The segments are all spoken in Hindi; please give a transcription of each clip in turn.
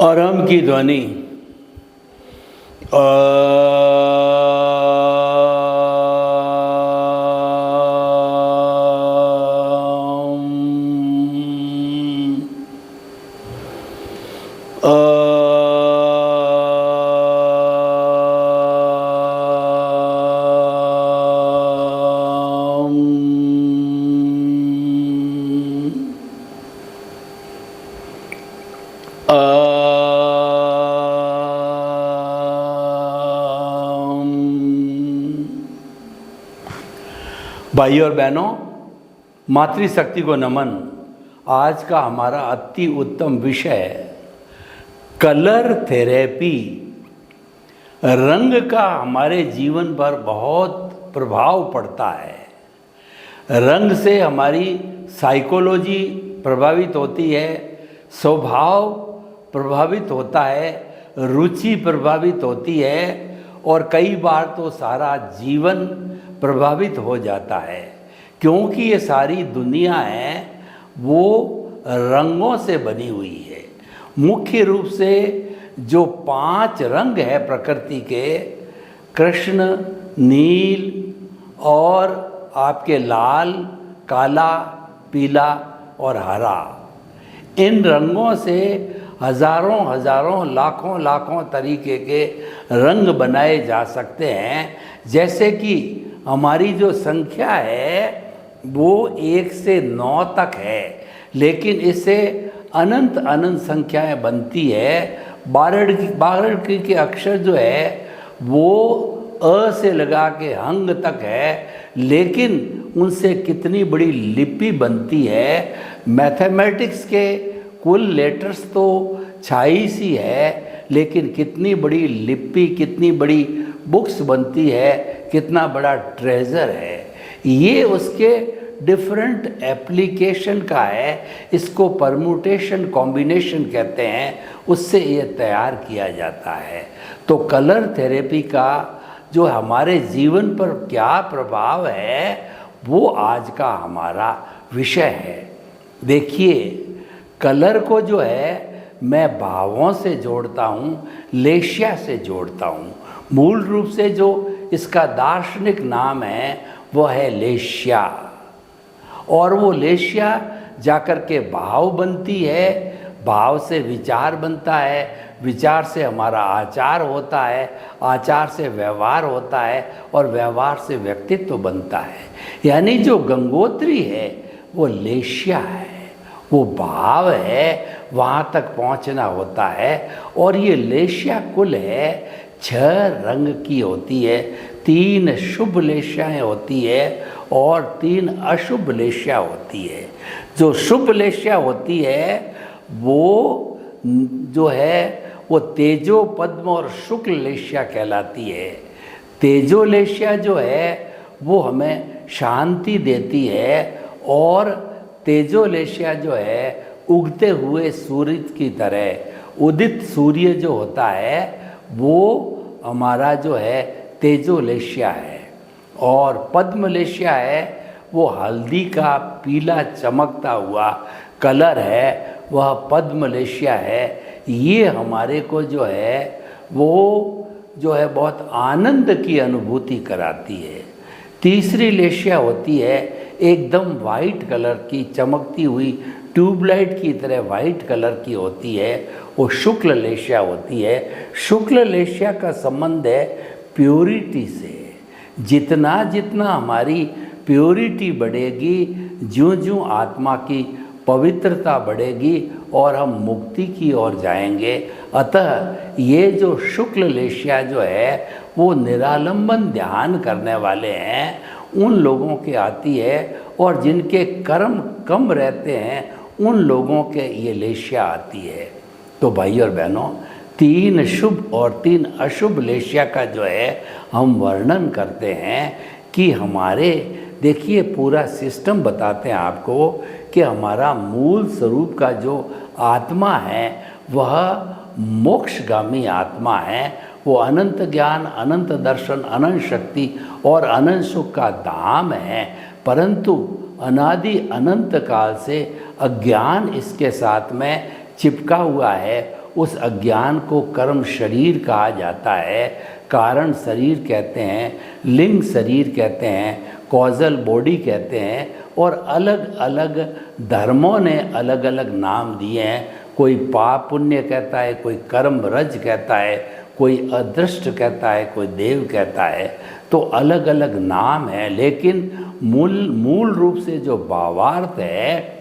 और हम की ध्वनि भाइयों और बहनों, मातृशक्ति को नमन। आज का हमारा अति उत्तम विषय कलर थेरेपी। रंग का हमारे जीवन पर बहुत प्रभाव पड़ता है। रंग से हमारी साइकोलॉजी प्रभावित होती है, स्वभाव प्रभावित होता है, रुचि प्रभावित होती है और कई बार तो सारा जीवन प्रभावित हो जाता है, क्योंकि ये सारी दुनिया है वो रंगों से बनी हुई है। मुख्य रूप से जो 5 रंग है प्रकृति के, कृष्ण, नील और आपके लाल, काला, पीला और हरा, इन रंगों से हजारों हजारों लाखों लाखों तरीके के रंग बनाए जा सकते हैं। जैसे कि हमारी जो संख्या है वो 1 से 9 तक है, लेकिन इससे अनंत अनंत संख्याएं बनती है। 12 के अक्षर जो है वो अ से लगा के हंग तक है, लेकिन उनसे कितनी बड़ी लिपि बनती है। मैथमेटिक्स के कुल लेटर्स तो 26 ही है, लेकिन कितनी बड़ी लिपि, कितनी बड़ी बुक्स बनती है, कितना बड़ा ट्रेजर है। ये उसके डिफरेंट एप्लीकेशन का है। इसको परम्यूटेशन कॉम्बिनेशन कहते हैं, उससे ये तैयार किया जाता है। तो कलर थेरेपी का जो हमारे जीवन पर क्या प्रभाव है वो आज का हमारा विषय है। देखिए, कलर को जो है मैं भावों से जोड़ता हूँ, लेशिया से जोड़ता हूँ। मूल रूप से जो इसका दार्शनिक नाम है वो है लेशिया, और वो लेशिया जाकर के भाव बनती है, भाव से विचार बनता है, विचार से हमारा आचार होता है, आचार से व्यवहार होता है और व्यवहार से व्यक्तित्व बनता है। यानी जो गंगोत्री है वो लेशिया है, वो भाव है, वहाँ तक पहुँचना होता है। और ये लेशिया कुल है 6 रंग की होती है। 3 शुभ लेशियाएँ होती है और 3 अशुभ लेशिया होती है। जो शुभ लेशिया होती है वो जो है वो तेजो, पद्म और शुक्ल लेशिया कहलाती है। तेजो लेशिया जो है वो हमें शांति देती है, और तेजो लेशिया जो है उगते हुए सूर्य की तरह, उदित सूर्य जो होता है वो हमारा जो है तेजो लेशिया है। और पद्म लेशिया है वो हल्दी का पीला चमकता हुआ कलर है, वह पद्म लेशिया है। ये हमारे को जो है वो जो है बहुत आनंद की अनुभूति कराती है। तीसरी लेशिया होती है एकदम वाइट कलर की, चमकती हुई ट्यूबलाइट की तरह वाइट कलर की होती है, वो शुक्ल लेशिया होती है। शुक्ल लेशिया का संबंध है प्योरिटी से। जितना जितना हमारी प्योरिटी बढ़ेगी, ज्यों ज्यों आत्मा की पवित्रता बढ़ेगी और हम मुक्ति की ओर जाएंगे। अतः ये जो शुक्ल लेशिया जो है वो निरालंबन ध्यान करने वाले हैं, उन लोगों के आती है, और जिनके कर्म कम रहते हैं उन लोगों के ये लेशिया आती है। तो भाई और बहनों, 3 शुभ और 3 अशुभ लेशिया का जो है हम वर्णन करते हैं कि हमारे, देखिए पूरा सिस्टम बताते हैं आपको कि हमारा मूल स्वरूप का जो आत्मा है वह मोक्षगामी आत्मा है। वो अनंत ज्ञान, अनंत दर्शन, अनंत शक्ति और अनंत सुख का धाम है, परंतु अनादि अनंत काल से अज्ञान इसके साथ में चिपका हुआ है उस अज्ञान को कर्म शरीर कहा जाता है, कारण शरीर कहते हैं, लिंग शरीर कहते हैं, कॉजल बॉडी कहते हैं, और अलग अलग धर्मों ने अलग अलग नाम दिए हैं। कोई पाप पुण्य कहता है, कोई कर्म रज कहता है, कोई अदृष्ट कहता है, कोई देव कहता है। तो अलग अलग नाम है, लेकिन मूल रूप से जो भावार्थ है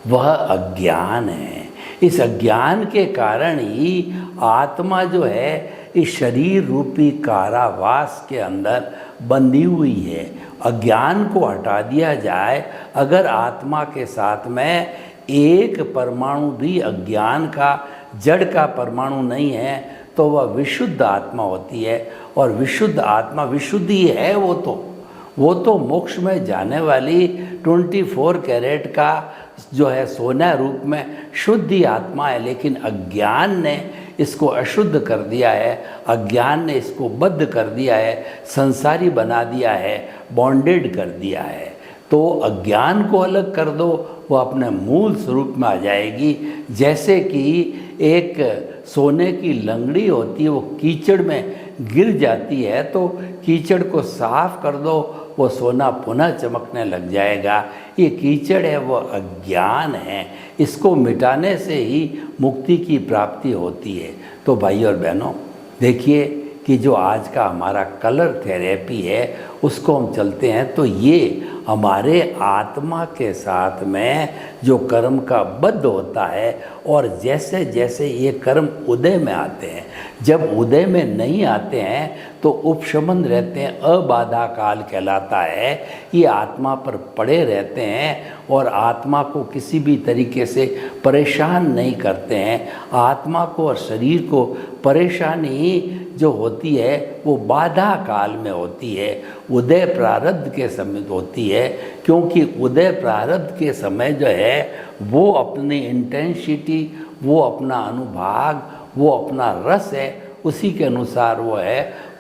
वह अज्ञान है। इस अज्ञान के कारण ही आत्मा जो है इस शरीर रूपी कारावास के अंदर बंधी हुई है। अज्ञान को हटा दिया जाए, अगर आत्मा के साथ में एक परमाणु भी अज्ञान का, जड़ का परमाणु नहीं है, तो वह विशुद्ध आत्मा होती है। और विशुद्ध आत्मा विशुद्धि है, वो तो मोक्ष में जाने वाली 24 कैरेट का जो है सोना रूप में शुद्धि आत्मा है। लेकिन अज्ञान ने इसको अशुद्ध कर दिया है, अज्ञान ने इसको बद्ध कर दिया है, संसारी बना दिया है, बॉन्डेड कर दिया है। तो अज्ञान को अलग कर दो, वो अपने मूल स्वरूप में आ जाएगी। जैसे कि एक सोने की लंगड़ी होती है, वो कीचड़ में गिर जाती है, तो कीचड़ को साफ कर दो, वो सोना पुनः चमकने लग जाएगा। ये कीचड़ है, वो अज्ञान है, इसको मिटाने से ही मुक्ति की प्राप्ति होती है। तो भाई और बहनों, देखिए कि जो आज का हमारा कलर थेरेपी है उसको हम चलते हैं, तो ये हमारे आत्मा के साथ में जो कर्म का बद्ध होता है, और जैसे जैसे ये कर्म उदय में आते हैं, जब उदय में नहीं आते हैं तो उपशमन रहते हैं, अबाधा काल कहलाता है। ये आत्मा पर पड़े रहते हैं और आत्मा को किसी भी तरीके से परेशान नहीं करते हैं। आत्मा को और शरीर को परेशानी जो होती है वो बाधा काल में होती है, उदय प्रारब्ध के समय होती है। क्योंकि उदय प्रारब्ध के समय जो है वो अपनी इंटेंसिटी, वो अपना अनुभाग, वो अपना रस है, उसी के अनुसार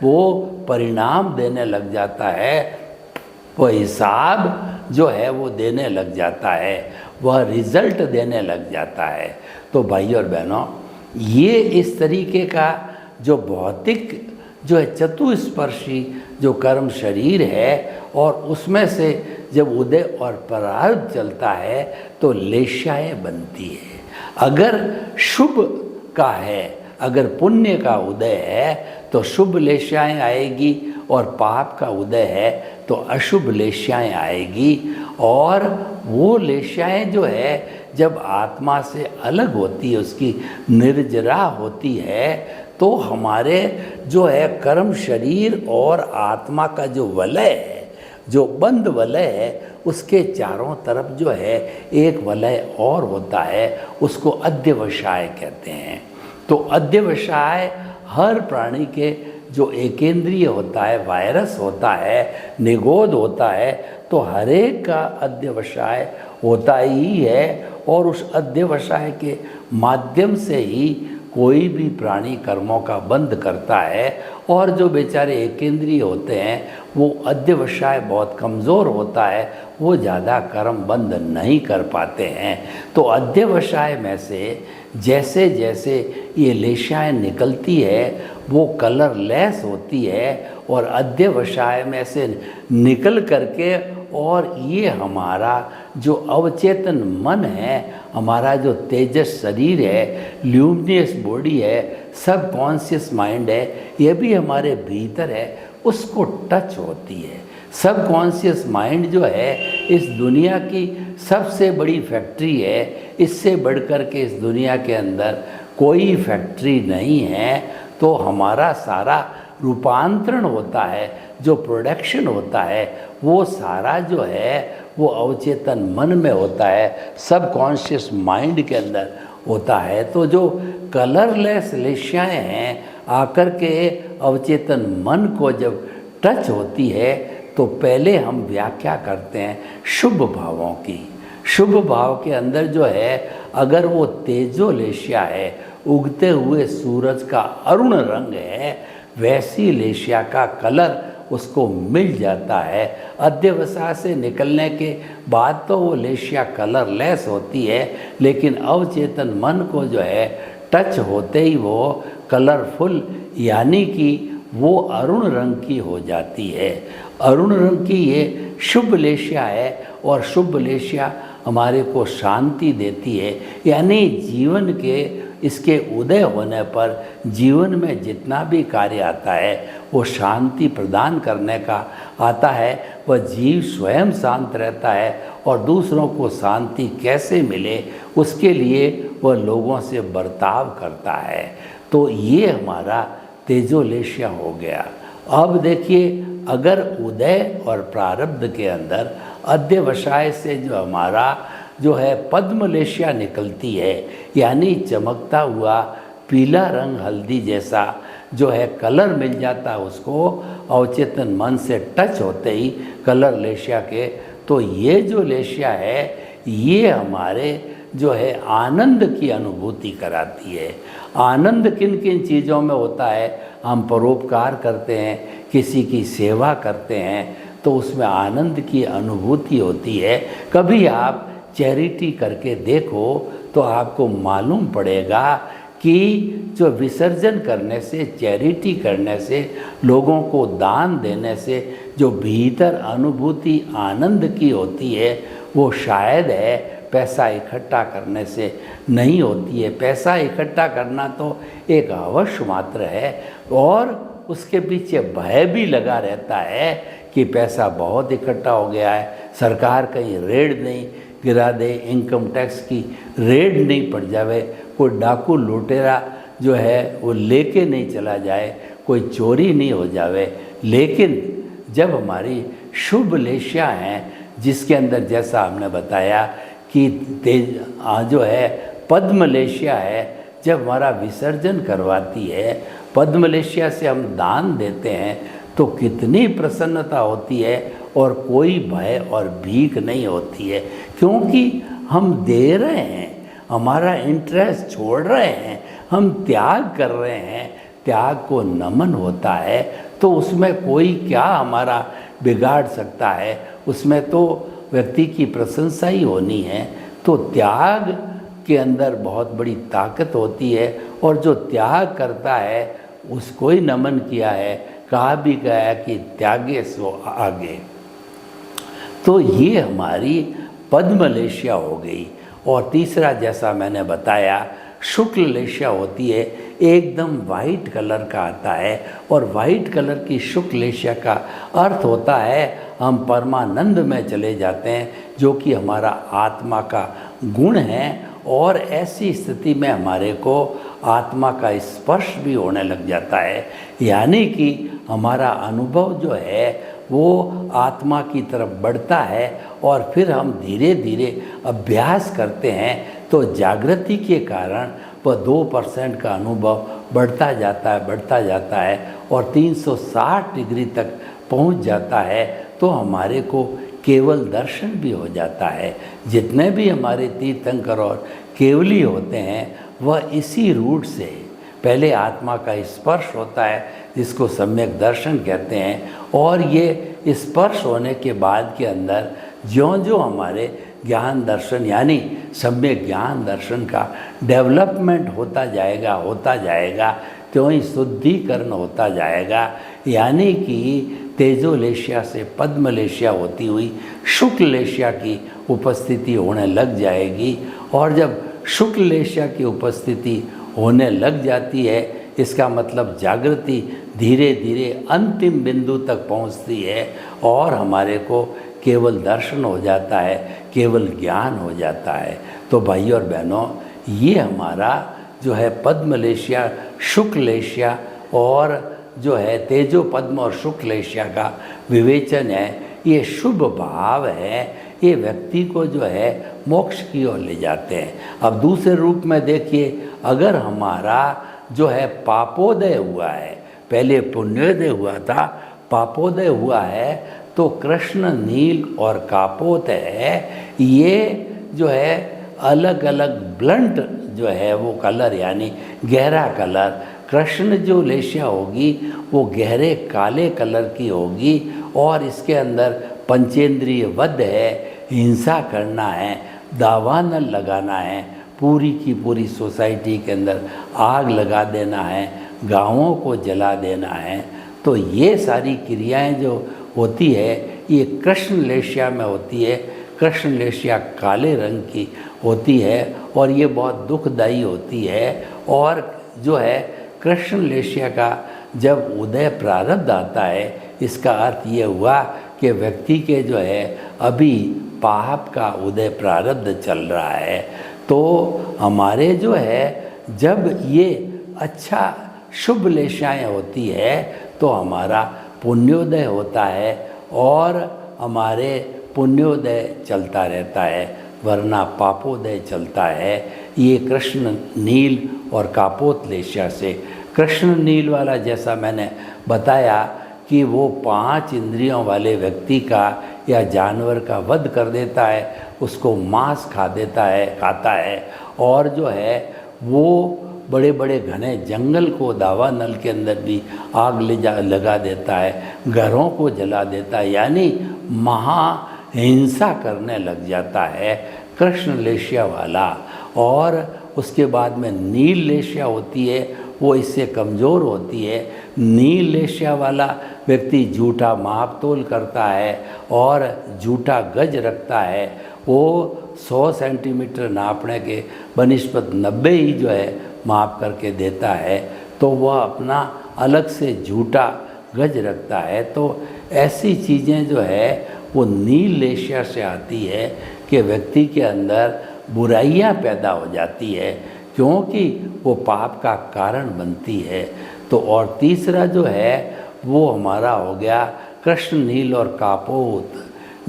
वो परिणाम देने लग जाता है, वो हिसाब जो है वो देने लग जाता है, वह रिजल्ट देने लग जाता है। तो भाई और बहनों, ये इस तरीके का जो भौतिक जो है चतुस्पर्शी जो कर्म शरीर है, और उसमें से जब उदय और प्रारब्ध चलता है तो लेशाएँ बनती है। अगर शुभ का है, अगर पुण्य का उदय है तो शुभ लेशाएँ आएगी, और पाप का उदय है तो अशुभ लेशाएँ आएगी। और वो लेशाएँ जो है जब आत्मा से अलग होती है, उसकी निर्जरा होती है, तो हमारे जो है कर्म शरीर और आत्मा का जो वलय है, जो बंद वलय है, उसके चारों तरफ जो है एक वलय और होता है, उसको अध्यवसाय कहते हैं। तो अध्यवसाय हर प्राणी के जो एकेंद्रीय होता है, वायरस होता है, निगोद होता है, तो हर एक का अध्यवसाय होता ही है। और उस अध्यवसाय के माध्यम से ही कोई भी प्राणी कर्मों का बंद करता है। और जो बेचारे एकेंद्रीय होते हैं वो अध्यवसाय बहुत कमज़ोर होता है, वो ज़्यादा कर्म बंद नहीं कर पाते हैं। तो अध्यवसाय में से जैसे जैसे ये लेशाएँ निकलती है वो कलरलेस होती है, और अध्यवसाय में से निकल करके, और ये हमारा जो अवचेतन मन है, हमारा जो तेजस शरीर है, ल्यूमिनियस बॉडी है, सब कॉन्शियस माइंड है, ये भी हमारे भीतर है, उसको टच होती है। सब कॉन्शियस माइंड जो है इस दुनिया की सबसे बड़ी फैक्ट्री है, इससे बढ़कर के इस दुनिया के अंदर कोई फैक्ट्री नहीं है। तो हमारा सारा रूपांतरण होता है, जो प्रोडक्शन होता है, वो सारा जो है वो अवचेतन मन में होता है, सब कॉन्शियस माइंड के अंदर होता है। तो जो कलरलेस लेशाएँ हैं आकर के अवचेतन मन को जब टच होती है, तो पहले हम व्याख्या करते हैं शुभ भावों की। शुभ भाव के अंदर जो है अगर वो तेजोलेशिया है, उगते हुए सूरज का अरुण रंग है, वैसी लेशिया का कलर उसको मिल जाता है। अध्यवसाय से निकलने के बाद तो वो लेशिया कलरलेस होती है, लेकिन अवचेतन मन को जो है टच होते ही वो कलरफुल यानी कि वो अरुण रंग की हो जाती है। अरुण रंग की ये शुभ लेशिया है और शुभ लेशिया हमारे को शांति देती है, यानी जीवन के इसके उदय होने पर जीवन में जितना भी कार्य आता है वो शांति प्रदान करने का आता है। वह जीव स्वयं शांत रहता है और दूसरों को शांति कैसे मिले उसके लिए वह लोगों से बर्ताव करता है। तो ये हमारा तेजोलेशिया हो गया। अब देखिए, अगर उदय और प्रारब्ध के अंदर अध्यवसाय से जो हमारा जो है पद्मलेशिया निकलती है, यानी चमकता हुआ पीला रंग हल्दी जैसा जो है कलर मिल जाता है उसको अवचेतन मन से टच होते ही कलर लेशिया के, तो ये जो लेशिया है ये हमारे जो है आनंद की अनुभूति कराती है। आनंद किन किन चीज़ों में होता है? हम परोपकार करते हैं, किसी की सेवा करते हैं तो उसमें आनंद की अनुभूति होती है। कभी आप चैरिटी करके देखो तो आपको मालूम पड़ेगा कि जो विसर्जन करने से, चैरिटी करने से, लोगों को दान देने से जो भीतर अनुभूति आनंद की होती है वो शायद है पैसा इकट्ठा करने से नहीं होती है। पैसा इकट्ठा करना तो एक अवश्य मात्र है और उसके पीछे भय भी लगा रहता है कि पैसा बहुत इकट्ठा हो गया है, सरकार कहीं रेड नहीं गिरा दे, इनकम टैक्स की रेड नहीं पड़ जावे, कोई डाकू लुटेरा जो है वो लेके नहीं चला जाए, कोई चोरी नहीं हो जावे। लेकिन जब हमारी शुभ लेशिया हैं जिसके अंदर जैसा हमने बताया कि जो है पद्मलेशिया है, जब हमारा विसर्जन करवाती है, पद्मलेशिया से हम दान देते हैं तो कितनी प्रसन्नता होती है और कोई भय और भीख नहीं होती है, क्योंकि हम दे रहे हैं, हमारा इंटरेस्ट छोड़ रहे हैं, हम त्याग कर रहे हैं, त्याग को नमन होता है। तो उसमें कोई क्या हमारा बिगाड़ सकता है? उसमें तो व्यक्ति की प्रशंसा ही होनी है। तो त्याग के अंदर बहुत बड़ी ताकत होती है और जो त्याग करता है उसको ही नमन किया है। कहा भी गया है कि त्यागे सो आगे। तो ये हमारी पद्मलेशिया हो गई। और तीसरा जैसा मैंने बताया शुक्ल लेशिया होती है, एकदम वाइट कलर का आता है और वाइट कलर की शुक्ल लेशिया का अर्थ होता है हम परमानंद में चले जाते हैं, जो कि हमारा आत्मा का गुण है। और ऐसी स्थिति में हमारे को आत्मा का स्पर्श भी होने लग जाता है, यानी कि हमारा अनुभव जो है वो आत्मा की तरफ बढ़ता है और फिर हम धीरे धीरे अभ्यास करते हैं तो जागृति के कारण वह 2% का अनुभव बढ़ता जाता है और 360 डिग्री तक पहुंच जाता है। तो हमारे को केवल दर्शन भी हो जाता है। जितने भी हमारे तीर्थंकर और केवली होते हैं वह इसी रूट से पहले आत्मा का स्पर्श होता है जिसको सम्यक दर्शन कहते हैं, और ये स्पर्श होने के बाद के अंदर ज्यों-ज्यों हमारे ज्ञान दर्शन यानी सम्यक ज्ञान दर्शन का डेवलपमेंट होता जाएगा त्यों ही शुद्धिकरण होता जाएगा, यानी कि तेजोलेशिया से पद्मलेशिया होती हुई शुक्ल लेशिया की उपस्थिति होने लग जाएगी। और जब शुक्ल लेशिया की उपस्थिति होने लग जाती है इसका मतलब जागृति धीरे धीरे अंतिम बिंदु तक पहुंचती है और हमारे को केवल दर्शन हो जाता है, केवल ज्ञान हो जाता है। तो भाइयों और बहनों, ये हमारा जो है पद्मलेशिया, शुक्ल लेशिया और जो है तेजो पद्म और शुक्ल लेशिया का विवेचन है। ये शुभ भाव है, ये व्यक्ति को जो है मोक्ष की ओर ले जाते हैं। अब दूसरे रूप में देखिए, अगर हमारा जो है पापोदय हुआ है, पहले पुण्योदय हुआ था, पापोदय हुआ है, तो कृष्ण नील और कापोत है, ये जो है अलग अलग ब्लंट जो है वो कलर यानी गहरा कलर। कृष्ण जो लेशिया होगी वो गहरे काले कलर की होगी और इसके अंदर पंचेंद्रिय वध है, हिंसा करना है, दावानल लगाना है, पूरी की पूरी सोसाइटी के अंदर आग लगा देना है, गाँवों को जला देना है। तो ये सारी क्रियाएं जो होती है ये कृष्ण लेशिया में होती है। कृष्ण लेशिया काले रंग की होती है और ये बहुत दुखदायी होती है। और जो है कृष्ण लेशिया का जब उदय प्रारब्ध आता है, इसका अर्थ ये हुआ कि व्यक्ति के जो है अभी पाप का उदय प्रारब्ध चल रहा है। तो हमारे जो है जब ये अच्छा शुभ लेशाएँ होती है तो हमारा पुण्योदय होता है और हमारे पुण्योदय चलता रहता है, वरना पापोदय चलता है। ये कृष्ण नील और कापोत लेशा से, कृष्ण नील वाला जैसा मैंने बताया कि वो 5 इंद्रियों वाले व्यक्ति का या जानवर का वध कर देता है, उसको मांस खाता है और जो है वो बड़े बड़े घने जंगल को दावानल के अंदर भी आग लगा देता है, घरों को जला देता है, यानी महाहिंसा करने लग जाता है कृष्ण लेशिया वाला। और उसके बाद में नील लेशिया होती है, वो इससे कमज़ोर होती है। नील लेशिया वाला व्यक्ति झूठा माप तोल करता है और झूठा गज रखता है। वो 100 सेंटीमीटर नापने के बनिस्बत 90 ही जो है माप करके देता है, तो वह अपना अलग से झूठा गज रखता है। तो ऐसी चीज़ें जो है वो नील लेशिया से आती है कि व्यक्ति के अंदर बुराइयां पैदा हो जाती है, क्योंकि वो पाप का कारण बनती है। तो और तीसरा जो है वो हमारा हो गया कृष्ण नील और कापोत,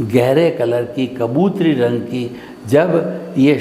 गहरे कलर की कबूतरी रंग की। जब ये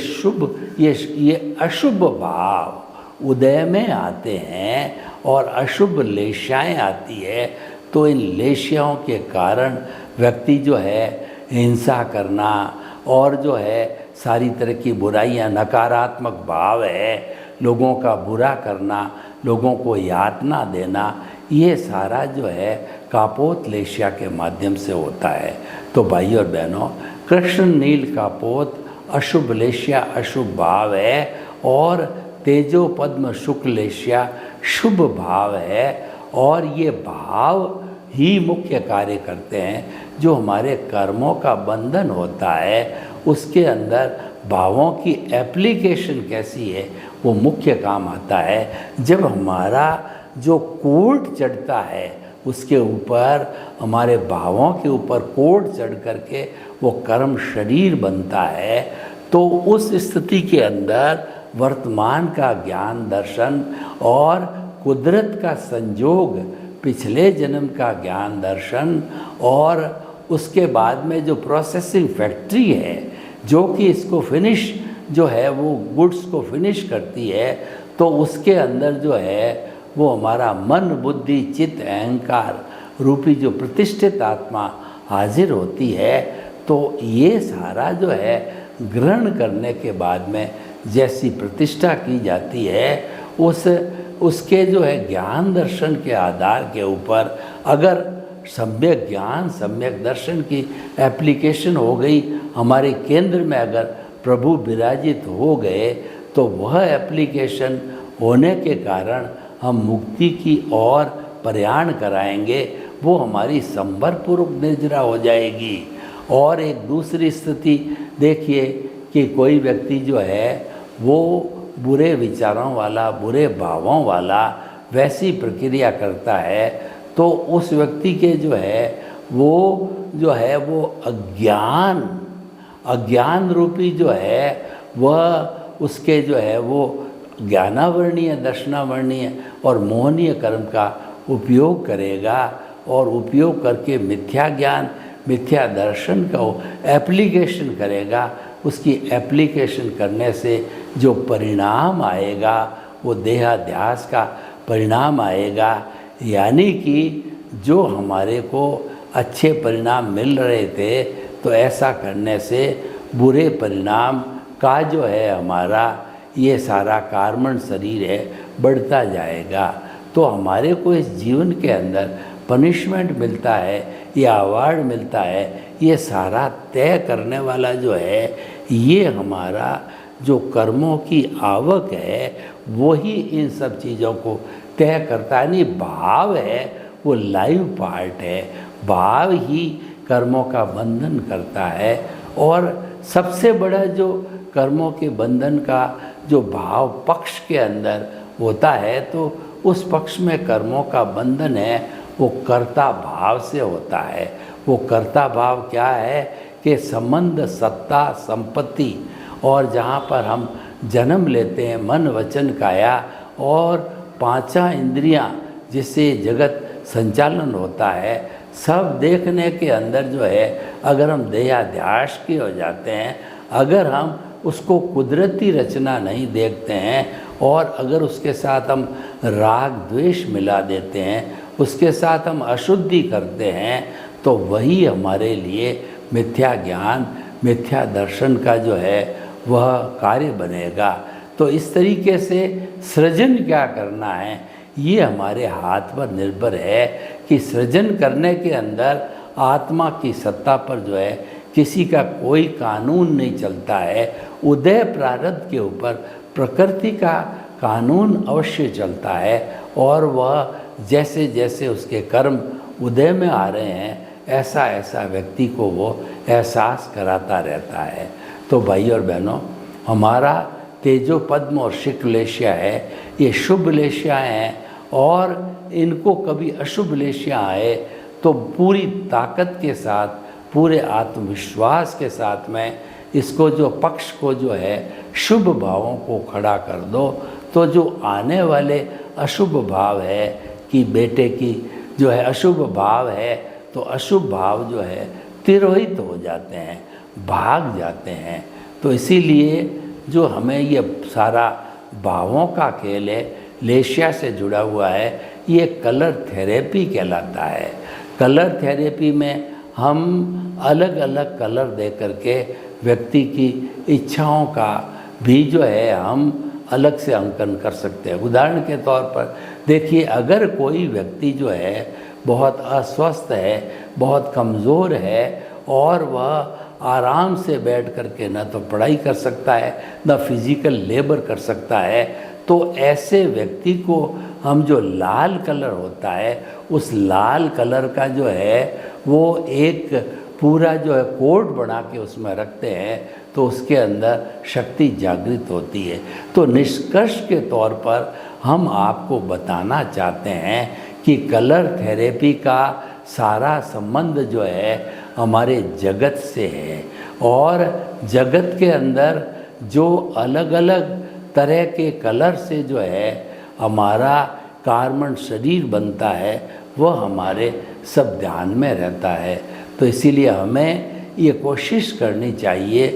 अशुभ भाव उदय में आते हैं और अशुभ लेशाएँ आती है, तो इन लेशियाओं के कारण व्यक्ति जो है हिंसा करना और जो है सारी तरह की बुराइयां, नकारात्मक भाव है, लोगों का बुरा करना, लोगों को यातना देना, ये सारा जो है कापोत लेशिया के माध्यम से होता है। तो भाई और बहनों, कृष्ण नील कापोत अशुभ लेशिया अशुभ भाव है और तेजो पद्म शुक्ल लेशिया शुभ भाव है। और ये भाव ही मुख्य कार्य करते हैं। जो हमारे कर्मों का बंधन होता है उसके अंदर भावों की एप्लीकेशन कैसी है वो मुख्य काम आता है। जब हमारा जो कोट चढ़ता है उसके ऊपर, हमारे भावों के ऊपर कोट चढ़ करके वो कर्म शरीर बनता है, तो उस स्थिति के अंदर वर्तमान का ज्ञान दर्शन और कुदरत का संजोग, पिछले जन्म का ज्ञान दर्शन और उसके बाद में जो प्रोसेसिंग फैक्ट्री है जो कि इसको फिनिश जो है वो गुड्स को फिनिश करती है, तो उसके अंदर जो है वो हमारा मन बुद्धि चित्त अहंकार रूपी जो प्रतिष्ठित आत्मा हाजिर होती है। तो ये सारा जो है ग्रहण करने के बाद में जैसी प्रतिष्ठा की जाती है उसके जो है ज्ञान दर्शन के आधार के ऊपर अगर सम्यक ज्ञान सम्यक दर्शन की एप्लीकेशन हो गई, हमारे केंद्र में अगर प्रभु विराजित हो गए, तो वह एप्लीकेशन होने के कारण हम मुक्ति की ओर प्रयाण कराएंगे। वो हमारी संवरपूर्वक निर्जरा हो जाएगी। और एक दूसरी स्थिति देखिए कि कोई व्यक्ति जो है वो बुरे विचारों वाला, बुरे भावों वाला वैसी प्रक्रिया करता है, तो उस व्यक्ति के जो है वो अज्ञान रूपी जो है वह उसके जो है वो ज्ञानावर्णीय दर्शनावर्णीय और मोहनीय कर्म का उपयोग करेगा और उपयोग करके मिथ्या ज्ञान मिथ्या दर्शन का एप्लीकेशन करेगा। उसकी एप्लीकेशन करने से जो परिणाम आएगा वो देहाध्यास का परिणाम आएगा, यानी कि जो हमारे को अच्छे परिणाम मिल रहे थे तो ऐसा करने से बुरे परिणाम का जो है हमारा ये सारा कार्बन शरीर है बढ़ता जाएगा। तो हमारे को इस जीवन के अंदर पनिशमेंट मिलता है या अवार्ड मिलता है, ये सारा तय करने वाला जो है ये हमारा जो कर्मों की आवक है वही इन सब चीज़ों को तय करता है। नहीं, भाव है वो लाइव पार्ट है, भाव ही कर्मों का बंधन करता है। और सबसे बड़ा जो कर्मों के बंधन का जो भाव पक्ष के अंदर होता है, तो उस पक्ष में कर्मों का बंधन है वो कर्ता भाव से होता है। वो कर्ता भाव क्या है कि संबंध, सत्ता, संपत्ति, और जहाँ पर हम जन्म लेते हैं, मन, वचन, काया और पांचा इंद्रियाँ जिससे जगत संचालन होता है, सब देखने के अंदर जो है अगर हम देहाध्यास के हो जाते हैं, अगर हम उसको कुदरती रचना नहीं देखते हैं और अगर उसके साथ हम राग द्वेष मिला देते हैं, उसके साथ हम अशुद्धि करते हैं, तो वही हमारे लिए मिथ्या ज्ञान, मिथ्या दर्शन का जो है वह कार्य बनेगा। तो इस तरीके से सृजन क्या करना है ये हमारे हाथ पर निर्भर है कि सृजन करने के अंदर आत्मा की सत्ता पर जो है किसी का कोई कानून नहीं चलता है। उदय प्रारब्ध के ऊपर प्रकृति का कानून अवश्य चलता है और वह जैसे जैसे उसके कर्म उदय में आ रहे हैं ऐसा ऐसा व्यक्ति को वो एहसास कराता रहता है। तो भाई और बहनों, हमारा तेजो पद्म और शुक्ल लेशिया है, ये शुभ लेशिया हैं और इनको कभी अशुभ लेशिया आए तो पूरी ताकत के साथ, पूरे आत्मविश्वास के साथ में इसको जो पक्ष को जो है शुभ भावों को खड़ा कर दो, तो जो आने वाले अशुभ भाव है कि बेटे की जो है अशुभ भाव है, तो अशुभ भाव जो है तिरोहित हो जाते हैं, भाग जाते हैं। तो इसीलिए जो हमें ये सारा भावों का खेल है, लेशिया से जुड़ा हुआ है, ये कलर थेरेपी कहलाता है। कलर थेरेपी में हम अलग अलग कलर दे करके व्यक्ति की इच्छाओं का भी जो है हम अलग से अंकन कर सकते हैं। उदाहरण के तौर पर देखिए, अगर कोई व्यक्ति जो है बहुत अस्वस्थ है, बहुत कमज़ोर है और वह आराम से बैठ करके न तो पढ़ाई कर सकता है, न फिज़िकल लेबर कर सकता है, तो ऐसे व्यक्ति को हम जो लाल कलर होता है, उस लाल कलर का जो है वो एक पूरा जो है कोड बना के उसमें रखते हैं, तो उसके अंदर शक्ति जागृत होती है। तो निष्कर्ष के तौर पर हम आपको बताना चाहते हैं कि कलर थेरेपी का सारा संबंध जो है हमारे जगत से है और जगत के अंदर जो अलग अलग तरह के कलर से जो है हमारा कार्बन शरीर बनता है वह हमारे सब ध्यान में रहता है। तो इसीलिए हमें ये कोशिश करनी चाहिए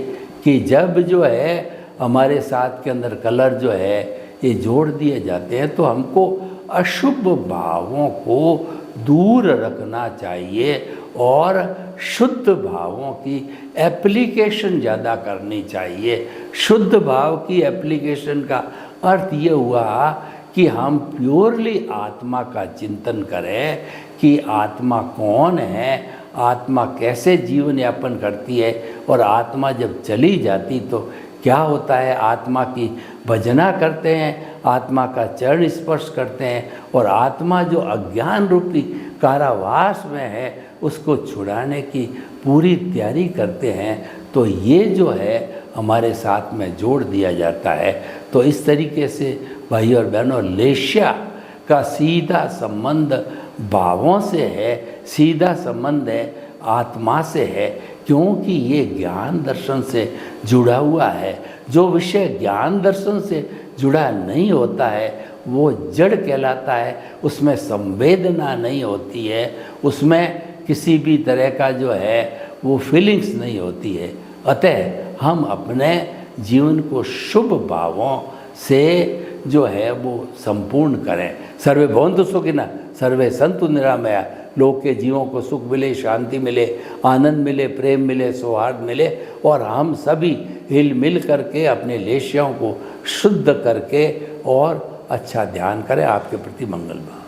कि जब जो है हमारे साथ के अंदर कलर जो है ये जोड़ दिए जाते हैं, तो हमको अशुभ भावों को दूर रखना चाहिए और शुद्ध भावों की एप्लीकेशन ज़्यादा करनी चाहिए। शुद्ध भाव की एप्लीकेशन का अर्थ ये हुआ कि हम प्योरली आत्मा का चिंतन करें कि आत्मा कौन है, आत्मा कैसे जीवन यापन करती है और आत्मा जब चली जाती तो क्या होता है। आत्मा की भजना करते हैं, आत्मा का चरण स्पर्श करते हैं और आत्मा जो अज्ञान रूपी कारावास में है उसको छुड़ाने की पूरी तैयारी करते हैं। तो ये जो है हमारे साथ में जोड़ दिया जाता है। तो इस तरीके से भाई और बहनों, लेशिया का सीधा संबंध भावों से है, सीधा संबंध है आत्मा से है, क्योंकि ये ज्ञान दर्शन से जुड़ा हुआ है। जो विषय ज्ञान दर्शन से जुड़ा नहीं होता है वो जड़ कहलाता है, उसमें संवेदना नहीं होती है, उसमें किसी भी तरह का जो है वो फीलिंग्स नहीं होती है। अतः हम अपने जीवन को शुभ भावों से जो है वो संपूर्ण करें। सर्वे भवन्तु सुखिनः, सर्वे सन्तु निरामया। लोग के जीवों को सुख मिले, शांति मिले, आनंद मिले, प्रेम मिले, सौहार्द मिले और हम सभी हिल मिल करके अपने लेशियों को शुद्ध करके और अच्छा ध्यान करें। आपके प्रति मंगल भाव।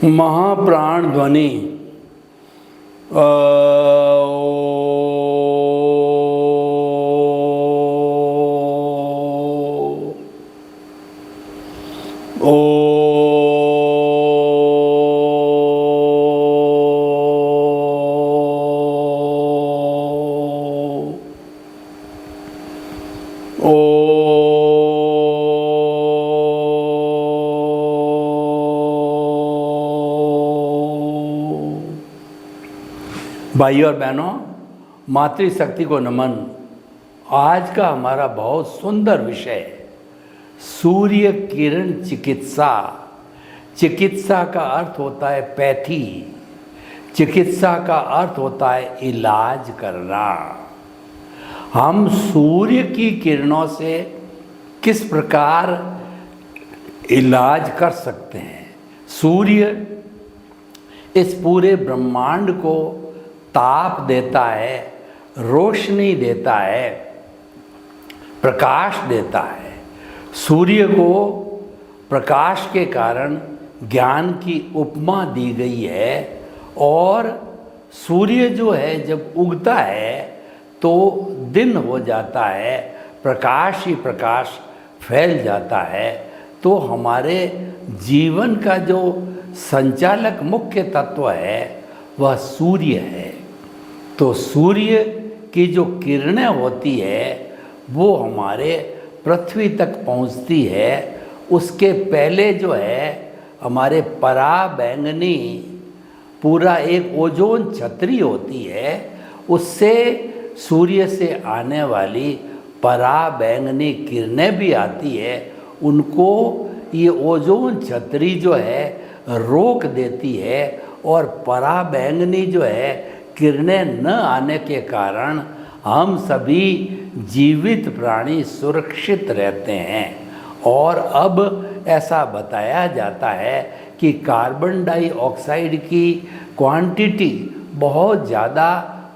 महाप्राण ध्वनि भाइयों और बहनों, मातृशक्ति को नमन। आज का हमारा बहुत सुंदर विषय है सूर्य किरण चिकित्सा। चिकित्सा का अर्थ होता है पैथी, चिकित्सा का अर्थ होता है इलाज करना। हम सूर्य की किरणों से किस प्रकार इलाज कर सकते हैं। सूर्य इस पूरे ब्रह्मांड को ताप देता है, रोशनी देता है, प्रकाश देता है। सूर्य को प्रकाश के कारण ज्ञान की उपमा दी गई है और सूर्य जो है जब उगता है तो दिन हो जाता है, प्रकाश ही प्रकाश फैल जाता है। तो हमारे जीवन का जो संचालक मुख्य तत्व है वह सूर्य है। तो सूर्य की जो किरणें होती है वो हमारे पृथ्वी तक पहुंचती है। उसके पहले जो है हमारे पराबैंगनी पूरा एक ओजोन छतरी होती है, उससे सूर्य से आने वाली पराबैंगनी किरणें भी आती है। उनको ये ओजोन छतरी जो है रोक देती है और पराबैंगनी जो है किरणें न आने के कारण हम सभी जीवित प्राणी सुरक्षित रहते हैं। और अब ऐसा बताया जाता है कि कार्बन डाइऑक्साइड की क्वांटिटी बहुत ज़्यादा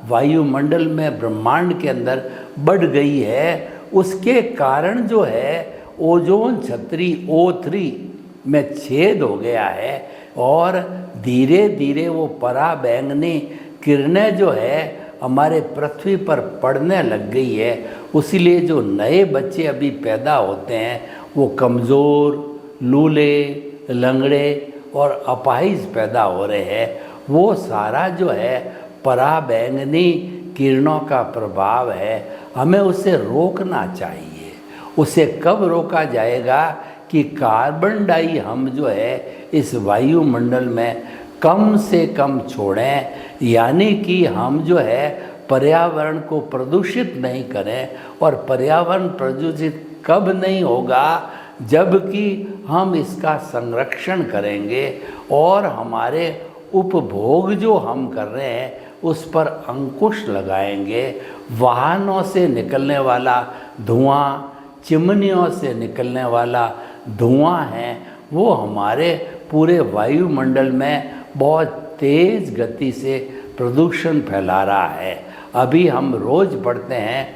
वायुमंडल में ब्रह्मांड के अंदर बढ़ गई है। उसके कारण जो है ओजोन छतरी O3 में छेद हो गया है और धीरे धीरे वो पराबैंगनी किरणें जो है हमारे पृथ्वी पर पड़ने लग गई है। उसीलिए जो नए बच्चे अभी पैदा होते हैं वो कमज़ोर, लूले, लंगड़े और अपाहिज पैदा हो रहे हैं। वो सारा जो है पराबैंगनी किरणों का प्रभाव है। हमें उसे रोकना चाहिए। उसे कब रोका जाएगा कि कार्बन डाई हम जो है इस वायुमंडल में कम से कम छोड़ें, यानी कि हम जो है पर्यावरण को प्रदूषित नहीं करें। और पर्यावरण प्रदूषित कब नहीं होगा, जबकि हम इसका संरक्षण करेंगे और हमारे उपभोग जो हम कर रहे हैं उस पर अंकुश लगाएंगे। वाहनों से निकलने वाला धुआं, चिमनियों से निकलने वाला धुआं है, वो हमारे पूरे वायुमंडल में बहुत तेज़ गति से प्रदूषण फैला रहा है। अभी हम रोज़ पढ़ते हैं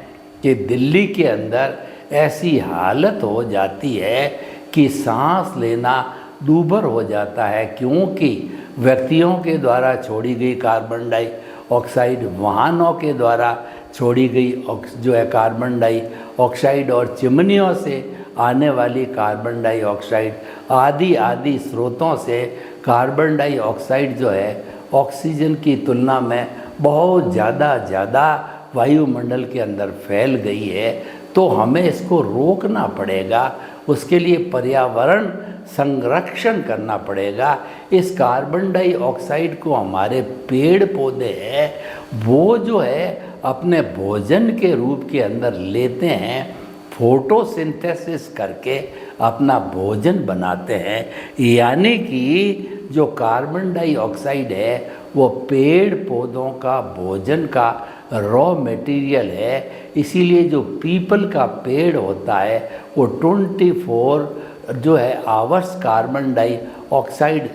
कि दिल्ली के अंदर ऐसी हालत हो जाती है कि सांस लेना दूभर हो जाता है, क्योंकि व्यक्तियों के द्वारा छोड़ी गई कार्बन डाइऑक्साइड, वाहनों के द्वारा छोड़ी गई जो है कार्बन डाइऑक्साइड और चिमनियों से आने वाली कार्बन डाइऑक्साइड आदि आदि स्रोतों से कार्बन डाइऑक्साइड जो है ऑक्सीजन की तुलना में बहुत ज़्यादा वायुमंडल के अंदर फैल गई है। तो हमें इसको रोकना पड़ेगा। उसके लिए पर्यावरण संरक्षण करना पड़ेगा। इस कार्बन डाइऑक्साइड को हमारे पेड़ पौधे हैं वो जो है अपने भोजन के रूप के अंदर लेते हैं, फोटोसिंथेसिस करके अपना भोजन बनाते हैं। यानी कि जो कार्बन डाइऑक्साइड है वो पेड़ पौधों का भोजन का रॉ मटेरियल है। इसीलिए जो पीपल का पेड़ होता है वो 24 जो है आवर्स कार्बन डाइऑक्साइड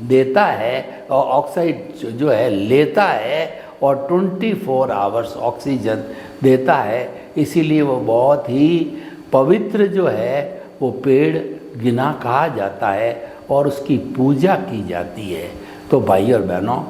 देता है और ऑक्साइड जो है लेता है और 24 आवर्स ऑक्सीजन देता है। इसीलिए वो बहुत ही पवित्र जो है वो पेड़ गिना कहा जाता है और उसकी पूजा की जाती है। तो भाई और बहनों,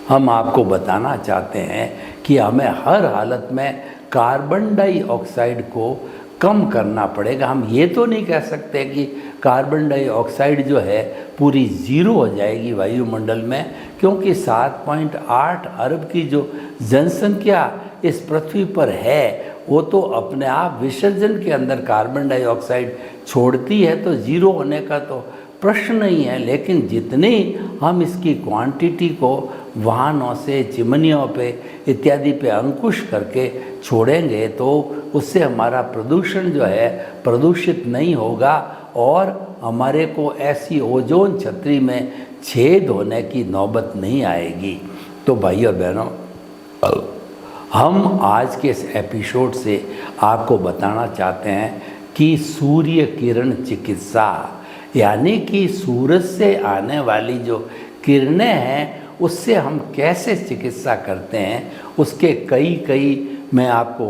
हम आपको बताना चाहते हैं कि हमें हर हालत में कार्बन डाइऑक्साइड को कम करना पड़ेगा। हम ये तो नहीं कह सकते कि कार्बन डाइऑक्साइड जो है पूरी ज़ीरो हो जाएगी वायुमंडल में, क्योंकि 7.8 अरब की जो जनसंख्या इस पृथ्वी पर है वो तो अपने आप विसर्जन के अंदर कार्बन डाइऑक्साइड छोड़ती है, तो ज़ीरो होने का तो प्रश्न नहीं है। लेकिन जितनी हम इसकी क्वांटिटी को वाहनों से, चिमनियों पे इत्यादि पे अंकुश करके छोड़ेंगे तो उससे हमारा प्रदूषण जो है प्रदूषित नहीं होगा और हमारे को ऐसी ओजोन छतरी में छेद होने की नौबत नहीं आएगी। तो भाई और बहनों, हम आज के इस एपिसोड से आपको बताना चाहते हैं कि सूर्य किरण चिकित्सा, यानी कि सूरज से आने वाली जो किरणें हैं उससे हम कैसे चिकित्सा करते हैं, उसके कई मैं आपको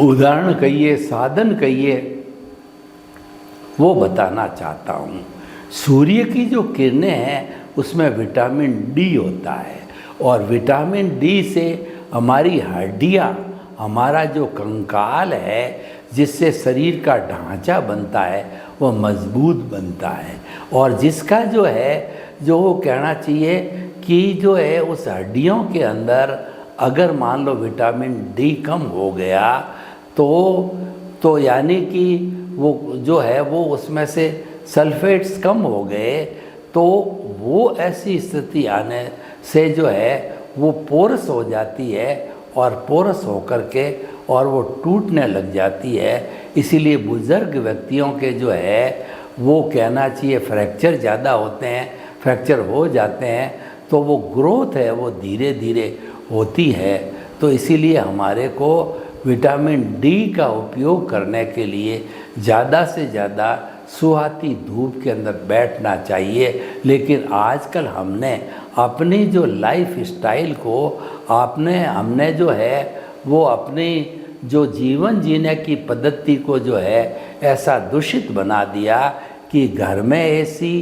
उदाहरण कहिए, साधन कहिए, वो बताना चाहता हूँ। सूर्य की जो किरणें हैं उसमें विटामिन डी होता है और विटामिन डी से हमारी हड्डियाँ, हमारा जो कंकाल है जिससे शरीर का ढांचा बनता है वो मजबूत बनता है। और जिसका जो है जो कहना चाहिए कि जो है उस हड्डियों के अंदर अगर मान लो विटामिन डी कम हो गया तो यानी कि वो जो है वो उसमें से सल्फेट्स कम हो गए, तो वो ऐसी स्थिति आने से जो है वो पोरस हो जाती है और पोरस होकर के और वो टूटने लग जाती है। इसीलिए बुज़ुर्ग व्यक्तियों के जो है वो कहना चाहिए फ्रैक्चर ज़्यादा होते हैं, फ्रैक्चर हो जाते हैं, तो वो ग्रोथ है वो धीरे धीरे होती है। तो इसीलिए हमारे को विटामिन डी का उपयोग करने के लिए ज़्यादा से ज़्यादा सुहाती धूप के अंदर बैठना चाहिए। लेकिन आजकल हमने अपनी जो लाइफ स्टाइल को हमने जो है वो अपनी जो जीवन जीने की पद्धति को जो है ऐसा दूषित बना दिया कि घर में एसी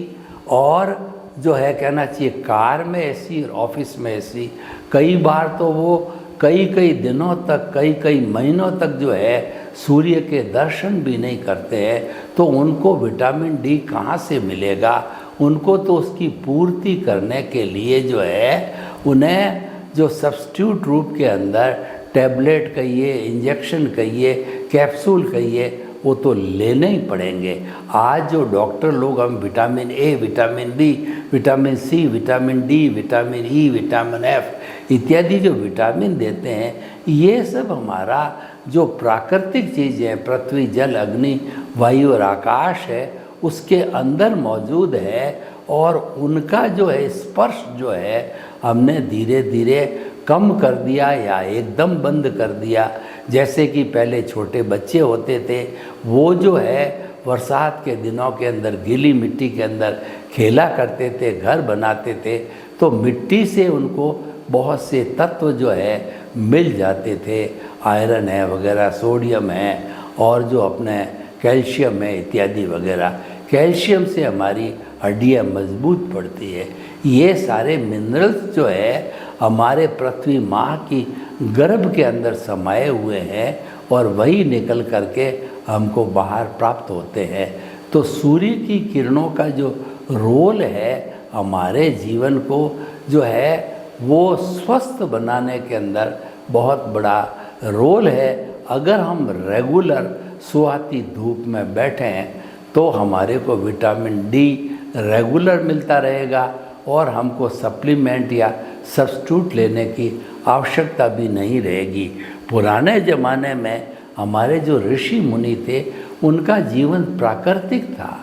और जो है कहना चाहिए कार में एसी और ऑफिस में एसी, कई बार तो वो कई दिनों तक, कई महीनों तक जो है सूर्य के दर्शन भी नहीं करते हैं। तो उनको विटामिन डी कहाँ से मिलेगा? उनको तो उसकी पूर्ति करने के लिए जो है उन्हें जो सब्स्टिट्यूट रूप के अंदर टैबलेट कहिए, इंजेक्शन कहिए, कैप्सूल कहिए, वो तो लेने ही पड़ेंगे। आज जो डॉक्टर लोग हम vitamin A, vitamin B, vitamin C, vitamin D, vitamin E, vitamin F इत्यादि जो विटामिन देते हैं, ये सब हमारा जो प्राकृतिक चीज़ें हैं, पृथ्वी, जल, अग्नि, वायु और आकाश है, उसके अंदर मौजूद है और उनका जो है स्पर्श जो है हमने धीरे धीरे कम कर दिया या एकदम बंद कर दिया। जैसे कि पहले छोटे बच्चे होते थे, वो जो है बरसात के दिनों के अंदर गीली मिट्टी के अंदर खेला करते थे, घर बनाते थे, तो मिट्टी से उनको बहुत से तत्व जो है मिल जाते थे, आयरन है वगैरह, सोडियम है और जो अपने कैल्शियम है इत्यादि वगैरह। कैल्शियम से हमारी हड्डियाँ मजबूत पड़ती है। ये सारे मिनरल्स जो है हमारे पृथ्वी माँ की गर्भ के अंदर समाये हुए हैं और वही निकल करके हमको बाहर प्राप्त होते हैं। तो सूर्य की किरणों का जो रोल है हमारे जीवन को जो है वो स्वस्थ बनाने के अंदर बहुत बड़ा रोल है। अगर हम रेगुलर सुहाती धूप में बैठें तो हमारे को विटामिन डी रेगुलर मिलता रहेगा और हमको सप्लीमेंट या सब्स्टिट्यूट लेने की आवश्यकता भी नहीं रहेगी। पुराने ज़माने में हमारे जो ऋषि मुनि थे उनका जीवन प्राकृतिक था,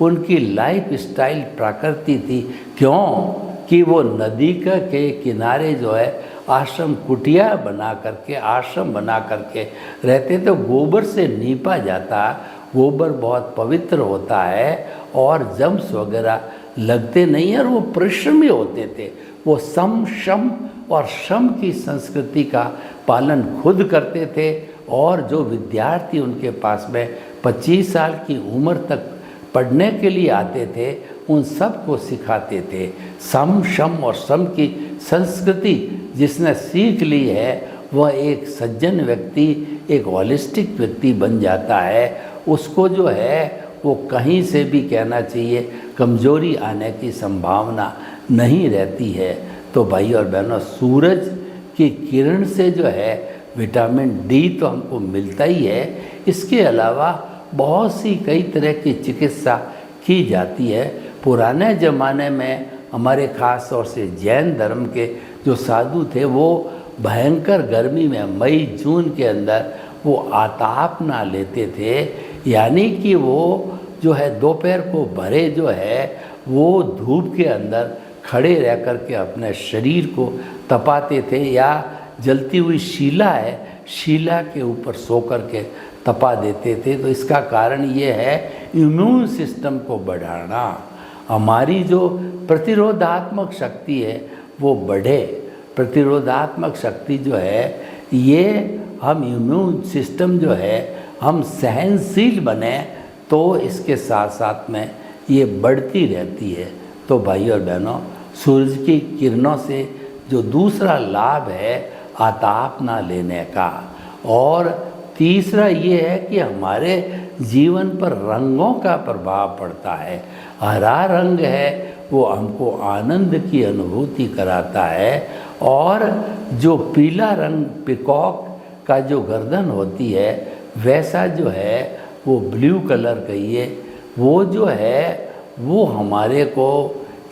उनकी लाइफ स्टाइल प्राकृतिक थी। क्यों कि वो नदी के किनारे जो है आश्रम कुटिया बना करके, आश्रम बना करके रहते थे। गोबर से नीपा जाता, गोबर बहुत पवित्र होता है और जम्स वगैरह लगते नहीं हैं और वो परिश्रमी होते थे। वो सम, शम और श्रम की संस्कृति का पालन खुद करते थे और जो विद्यार्थी उनके पास में 25 साल की उम्र तक पढ़ने के लिए आते थे उन सब को सिखाते थे। सम, शम और सम की संस्कृति जिसने सीख ली है वह एक सज्जन व्यक्ति, एक होलिस्टिक व्यक्ति बन जाता है। उसको जो है वो कहीं से भी कहना चाहिए कमज़ोरी आने की संभावना नहीं रहती है। तो भाई और बहनों, सूरज की किरण से जो है विटामिन डी तो हमको मिलता ही है, इसके अलावा बहुत सी कई तरह की चिकित्सा की जाती है। पुराने ज़माने में हमारे ख़ास तौर से जैन धर्म के जो साधु थे वो भयंकर गर्मी में मई जून के अंदर वो आताप ना लेते थे, यानी कि वो जो है दोपहर को भरे जो है वो धूप के अंदर खड़े रह कर के अपने शरीर को तपाते थे, या जलती हुई शीला है, शीला के ऊपर सो कर के तपा देते थे। तो इसका कारण ये है इम्यून सिस्टम को बढ़ाना, हमारी जो प्रतिरोधात्मक शक्ति है वो बढ़े। प्रतिरोधात्मक शक्ति जो है ये हम इम्यून सिस्टम जो है हम सहनशील बने तो इसके साथ साथ में ये बढ़ती रहती है। तो भाई और बहनों, सूरज की किरणों से जो दूसरा लाभ है आताप ना लेने का, और तीसरा ये है कि हमारे जीवन पर रंगों का प्रभाव पड़ता है। हरा रंग है वो हमको आनंद की अनुभूति कराता है, और जो पीला रंग पिकॉक का जो गर्दन होती है वैसा जो है वो ब्लू कलर कहिए, वो जो है वो हमारे को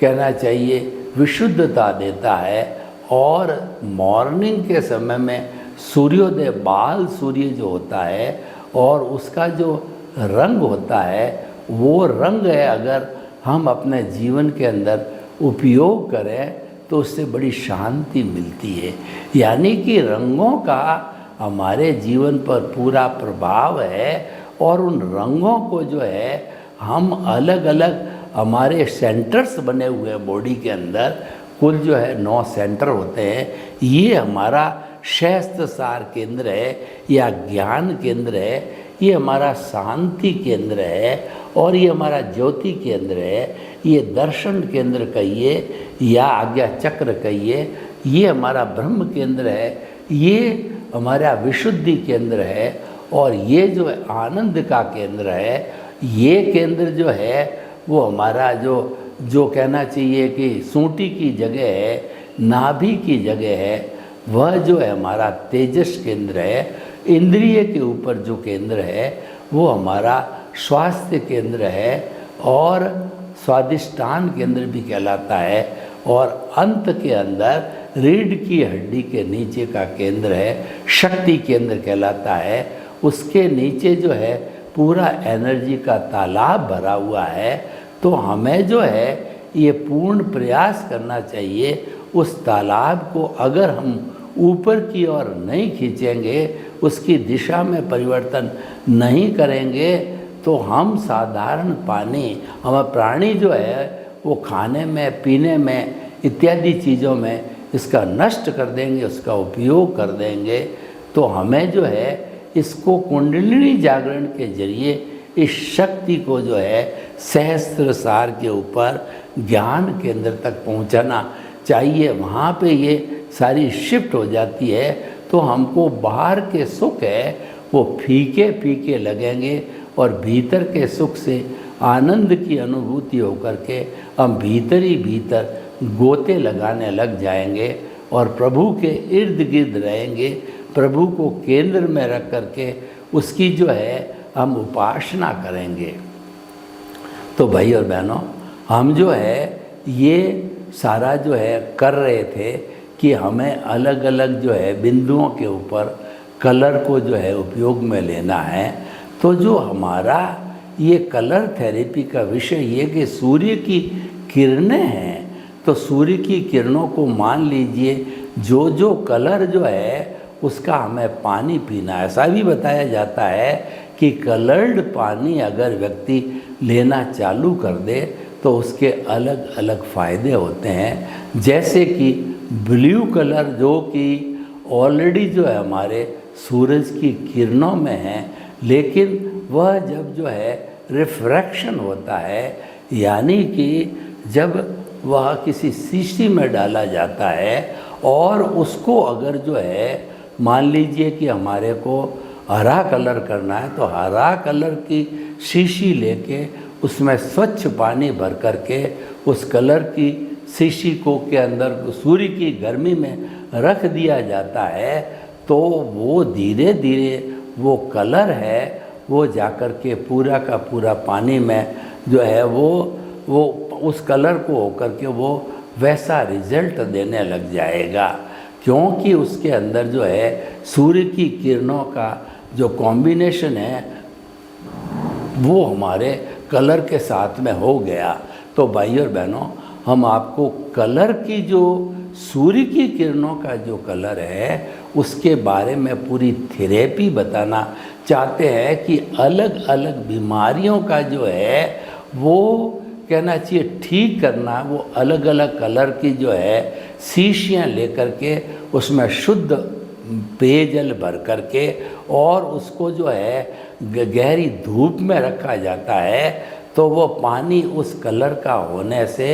कहना चाहिए विशुद्धता देता है। और मॉर्निंग के समय में सूर्योदय, बाल सूर्य जो होता है और उसका जो रंग होता है वो रंग है अगर हम अपने जीवन के अंदर उपयोग करें तो उससे बड़ी शांति मिलती है। यानी कि रंगों का हमारे जीवन पर पूरा प्रभाव है, और उन रंगों को जो है हम अलग अलग हमारे सेंटर्स बने हुए हैं बॉडी के अंदर, कुल जो है 9 सेंटर होते हैं। ये हमारा शस्त्र सार केंद्र है या ज्ञान केंद्र है, ये हमारा शांति केंद्र है, और ये हमारा ज्योति केंद्र है, ये दर्शन केंद्र कहिए या आज्ञा चक्र कहिए, ये हमारा ब्रह्म केंद्र है, ये हमारा विशुद्धि केंद्र है, और ये जो आनंद का केंद्र है, ये केंद्र जो है वो हमारा जो कहना चाहिए कि सूंटी की जगह है, नाभि की जगह है, वह जो है हमारा तेजस केंद्र है। इंद्रिय के ऊपर जो केंद्र है वो हमारा स्वास्थ्य केंद्र है, और स्वादिष्टान केंद्र भी कहलाता है, और अंत के अंदर रीढ़ की हड्डी के नीचे का केंद्र है शक्ति केंद्र कहलाता है। उसके नीचे जो है पूरा एनर्जी का तालाब भरा हुआ है। तो हमें जो है ये पूर्ण प्रयास करना चाहिए उस तालाब को अगर हम ऊपर की ओर नहीं खींचेंगे, उसकी दिशा में परिवर्तन नहीं करेंगे, तो हम साधारण पानी, हमारा प्राणी जो है वो खाने में, पीने में इत्यादि चीज़ों में इसका नष्ट कर देंगे, उसका उपयोग कर देंगे। तो हमें जो है इसको कुंडलिनी जागरण के जरिए इस शक्ति को जो है सहस्त्र सार के ऊपर ज्ञान केंद्र तक पहुंचाना चाहिए। वहाँ पे ये सारी शिफ्ट हो जाती है, तो हमको बाहर के सुख है वो फीके फीके लगेंगे, और भीतर के सुख से आनंद की अनुभूति होकर के हम भीतर ही भीतर गोते लगाने लग जाएंगे, और प्रभु के इर्द गिर्द रहेंगे, प्रभु को केंद्र में रख करके उसकी जो है हम उपासना करेंगे। तो भाई और बहनों, हम जो है ये सारा जो है कर रहे थे कि हमें अलग अलग जो है बिंदुओं के ऊपर कलर को जो है उपयोग में लेना है। तो जो हमारा ये कलर थेरेपी का विषय ये कि सूर्य की किरणें हैं, तो सूर्य की किरणों को मान लीजिए जो कलर जो है उसका हमें पानी पीना है। ऐसा भी बताया जाता है कि कलर्ड पानी अगर व्यक्ति लेना चालू कर दे तो उसके अलग अलग फ़ायदे होते हैं। जैसे कि ब्लू कलर जो कि ऑलरेडी जो है हमारे सूरज की किरणों में है, लेकिन वह जब जो है रिफ्रैक्शन होता है, यानी कि जब वह किसी शीशी में डाला जाता है और उसको अगर जो है मान लीजिए कि हमारे को हरा कलर करना है, तो हरा कलर की शीशी लेके उसमें स्वच्छ पानी भर करके उस कलर की शीशी को के अंदर सूर्य की गर्मी में रख दिया जाता है, तो वो धीरे धीरे वो कलर है वो जाकर के पूरा का पूरा पानी में जो है वो उस कलर को होकर के वो वैसा रिजल्ट देने लग जाएगा, क्योंकि उसके अंदर जो है सूर्य की किरणों का जो कॉम्बिनेशन है वो हमारे कलर के साथ में हो गया। तो भाई और बहनों, हम आपको कलर की जो सूर्य की किरणों का जो कलर है उसके बारे में पूरी थेरेपी बताना चाहते हैं कि अलग अलग बीमारियों का जो है वो कहना चाहिए ठीक करना, वो अलग अलग कलर की जो है शीशियाँ लेकर के उसमें शुद्ध पेयजल भर करके और उसको जो है गहरी धूप में रखा जाता है, तो वो पानी उस कलर का होने से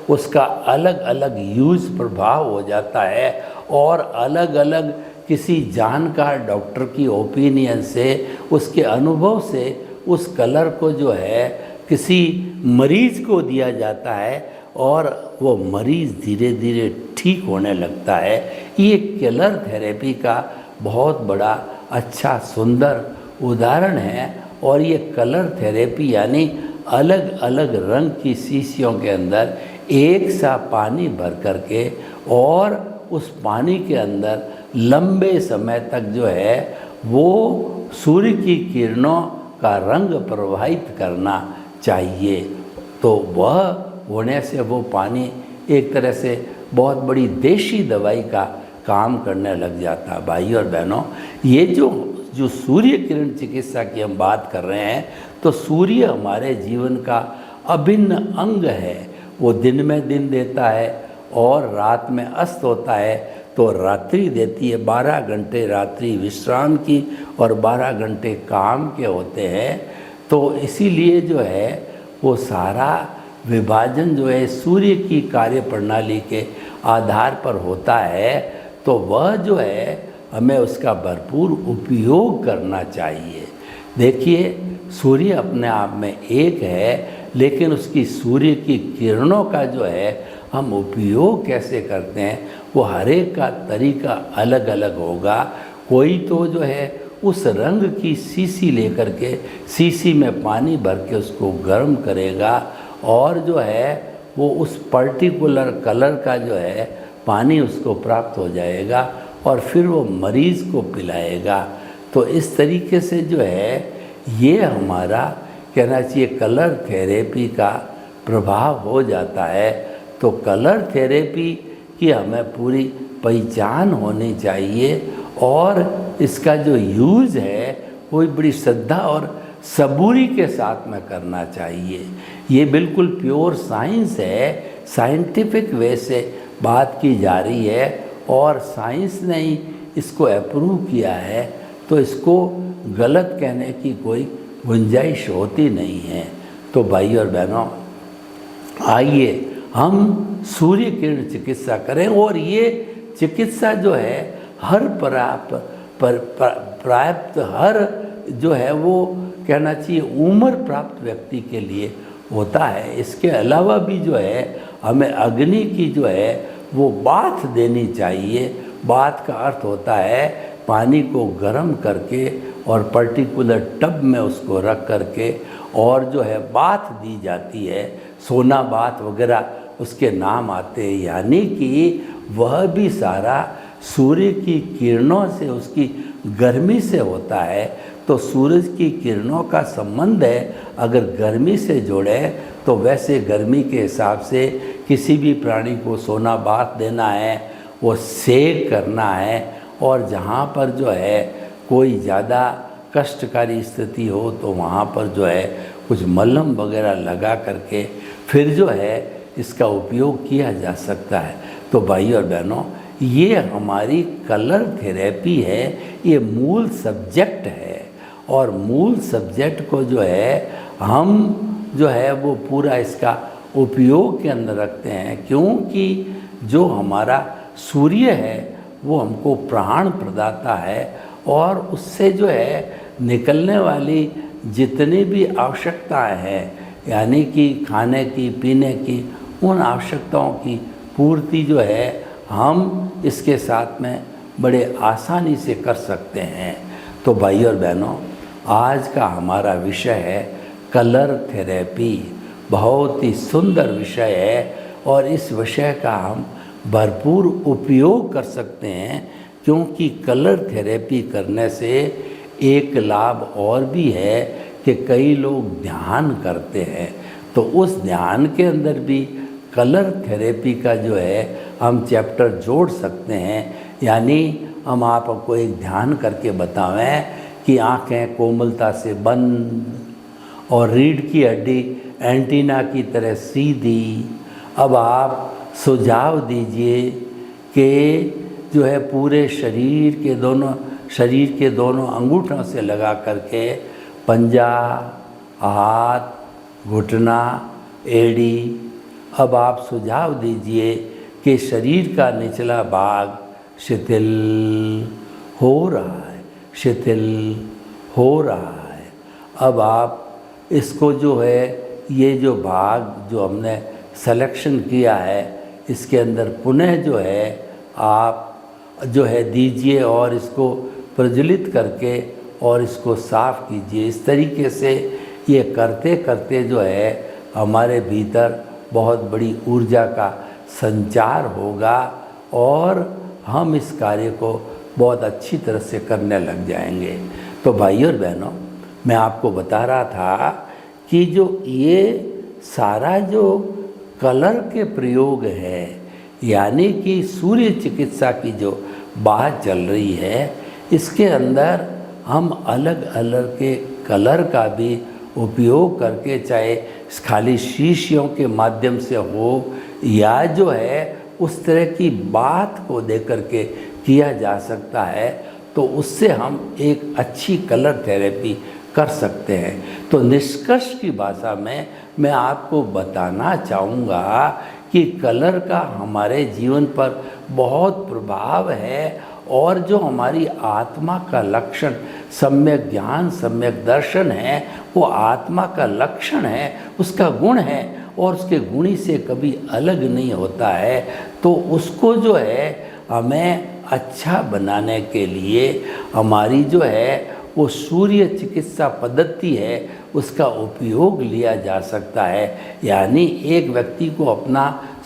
उसका अलग अलग यूज प्रभाव हो जाता है और अलग अलग किसी जानकार डॉक्टर की ओपिनियन से, उसके अनुभव से उस कलर को जो है किसी मरीज़ को दिया जाता है और वो मरीज़ धीरे धीरे ठीक होने लगता है। ये कलर थेरेपी का बहुत बड़ा अच्छा सुंदर उदाहरण है। और ये कलर थेरेपी यानी अलग अलग रंग की शीशियों के अंदर एक सा पानी भर करके और उस पानी के अंदर लंबे समय तक जो है वो सूर्य की किरणों का रंग प्रवाहित करना चाहिए, तो वह होने से वो पानी एक तरह से बहुत बड़ी देशी दवाई का काम करने लग जाता है। भाई और बहनों, ये जो सूर्य किरण चिकित्सा की हम बात कर रहे हैं, तो सूर्य हमारे जीवन का अभिन्न अंग है। वो दिन में दिन देता है और रात में अस्त होता है, तो रात्रि देती है। 12 घंटे रात्रि विश्राम की और 12 घंटे काम के होते हैं। तो इसीलिए जो है वो सारा विभाजन जो है सूर्य की कार्य प्रणाली के आधार पर होता है, तो वह जो है हमें उसका भरपूर उपयोग करना चाहिए। देखिए, सूर्य अपने आप में एक है, लेकिन उसकी सूर्य की किरणों का जो है हम उपयोग कैसे करते हैं वो हर एक का तरीका अलग अलग होगा। कोई तो जो है उस रंग की शीशी लेकर के शीशी में पानी भर के उसको गर्म करेगा और जो है वो उस पर्टिकुलर कलर का जो है पानी उसको प्राप्त हो जाएगा और फिर वो मरीज़ को पिलाएगा। तो इस तरीके से जो है ये हमारा कहना चाहिए कलर थेरेपी का प्रभाव हो जाता है। तो कलर थेरेपी की हमें पूरी पहचान होनी चाहिए और इसका जो यूज़ है वो बड़ी श्रद्धा और सबूरी के साथ में करना चाहिए। ये बिल्कुल प्योर साइंस है, साइंटिफिक वे से बात की जा रही है और साइंस ने ही इसको अप्रूव किया है, तो इसको गलत कहने की कोई गुंजाइश होती नहीं है। तो भाई और बहनों, आइए हम सूर्य किरण चिकित्सा करें और ये चिकित्सा जो है हर प्राप्त हर जो है वो कहना चाहिए उम्र प्राप्त व्यक्ति के लिए होता है। इसके अलावा भी जो है हमें अग्नि की जो है वो बाथ देनी चाहिए। बाथ का अर्थ होता है पानी को गर्म करके और पर्टिकुलर टब में उसको रख करके और जो है बाथ दी जाती है। सोना बाथ वगैरह उसके नाम आते हैं, यानी कि वह भी सारा सूर्य की किरणों से, उसकी गर्मी से होता है। तो सूरज की किरणों का संबंध है, अगर गर्मी से जोड़े तो वैसे गर्मी के हिसाब से किसी भी प्राणी को सोना बाथ देना है, वो सेक करना है। और जहाँ पर जो है कोई ज़्यादा कष्टकारी स्थिति हो तो वहाँ पर जो है कुछ मलहम वगैरह लगा करके फिर जो है इसका उपयोग किया जा सकता है। तो भाई और बहनों, ये हमारी कलर थेरेपी है, ये मूल सब्जेक्ट है और मूल सब्जेक्ट को जो है हम जो है वो पूरा इसका उपयोग के अंदर रखते हैं, क्योंकि जो हमारा सूर्य है वो हमको प्राण प्रदाता है और उससे जो है निकलने वाली जितनी भी आवश्यकताएं हैं, यानी कि खाने की, पीने की, उन आवश्यकताओं की पूर्ति जो है हम इसके साथ में बड़े आसानी से कर सकते हैं। तो भाई और बहनों, आज का हमारा विषय है कलर थेरेपी। बहुत ही सुंदर विषय है और इस विषय का हम भरपूर उपयोग कर सकते हैं, क्योंकि कलर थेरेपी करने से एक लाभ और भी है कि कई लोग ध्यान करते हैं, तो उस ध्यान के अंदर भी कलर थेरेपी का जो है हम चैप्टर जोड़ सकते हैं। यानी हम आपको एक ध्यान करके बतावें कि आँखें कोमलता से बंद और रीढ़ की हड्डी एंटीना की तरह सीधी। अब आप सुझाव दीजिए कि जो है पूरे शरीर के दोनों अंगूठों से लगा करके पंजा, हाथ, घुटना, एड़ी, अब आप सुझाव दीजिए कि शरीर का निचला भाग शिथिल हो रहा है, शिथिल हो रहा है। अब आप इसको जो है ये जो भाग जो हमने सिलेक्शन किया है इसके अंदर पुनः जो है आप जो है दीजिए और इसको प्रज्वलित करके और इसको साफ कीजिए। इस तरीके से ये करते करते जो है हमारे भीतर बहुत बड़ी ऊर्जा का संचार होगा और हम इस कार्य को बहुत अच्छी तरह से करने लग जाएंगे। तो भाइयों और बहनों, मैं आपको बता रहा था कि जो ये सारा जो कलर के प्रयोग है, यानी कि सूर्य चिकित्सा की जो बात चल रही है, इसके अंदर हम अलग अलग के कलर का भी उपयोग करके, चाहे खाली शीशियों के माध्यम से हो या जो है उस तरह की बात को दे करके किया जा सकता है, तो उससे हम एक अच्छी कलर थेरेपी कर सकते हैं। तो निष्कर्ष की भाषा में मैं आपको बताना चाहूँगा कि कलर का हमारे जीवन पर बहुत प्रभाव है और जो हमारी आत्मा का लक्षण सम्यक ज्ञान, सम्यक दर्शन है, वो आत्मा का लक्षण है, उसका गुण है और उसके गुणी से कभी अलग नहीं होता है। तो उसको जो है हमें अच्छा बनाने के लिए हमारी जो है वो सूर्य चिकित्सा पद्धति है, उसका उपयोग लिया जा सकता है। यानी एक व्यक्ति को अपना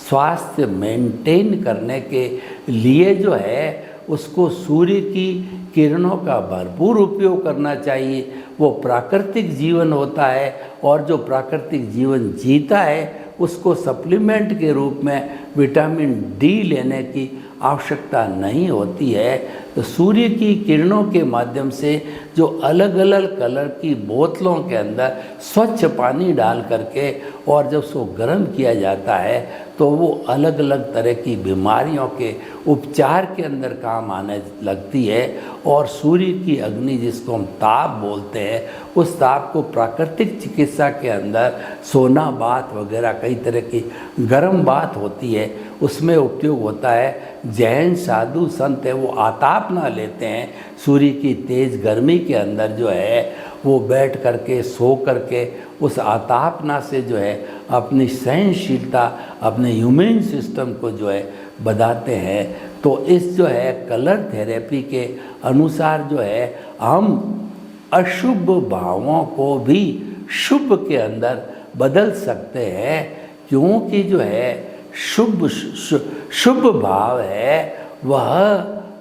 स्वास्थ्य मेंटेन करने के लिए जो है उसको सूर्य की किरणों का भरपूर उपयोग करना चाहिए। वो प्राकृतिक जीवन होता है और जो प्राकृतिक जीवन जीता है उसको सप्लीमेंट के रूप में विटामिन डी लेने की आवश्यकता नहीं होती है। तो सूर्य की किरणों के माध्यम से जो अलग अलग कलर की बोतलों के अंदर स्वच्छ पानी डाल करके और जब उसको गर्म किया जाता है तो वो अलग अलग तरह की बीमारियों के उपचार के अंदर काम आने लगती है। और सूर्य की अग्नि, जिसको हम ताप बोलते हैं, उस ताप को प्राकृतिक चिकित्सा के अंदर सोना बाथ वगैरह कई तरह की गर्म बात होती है, उसमें उपयोग होता है। जैन साधु संत है वो आतापना लेते हैं सूर्य की तेज़ गर्मी के अंदर, जो है वो बैठ करके सो करके उस आतापना से जो है अपनी सहनशीलता, अपने ह्यूमन सिस्टम को जो है बढ़ाते हैं। तो इस जो है कलर थेरेपी के अनुसार जो है हम अशुभ भावों को भी शुभ के अंदर बदल सकते हैं, क्योंकि जो है शुभ भाव है वह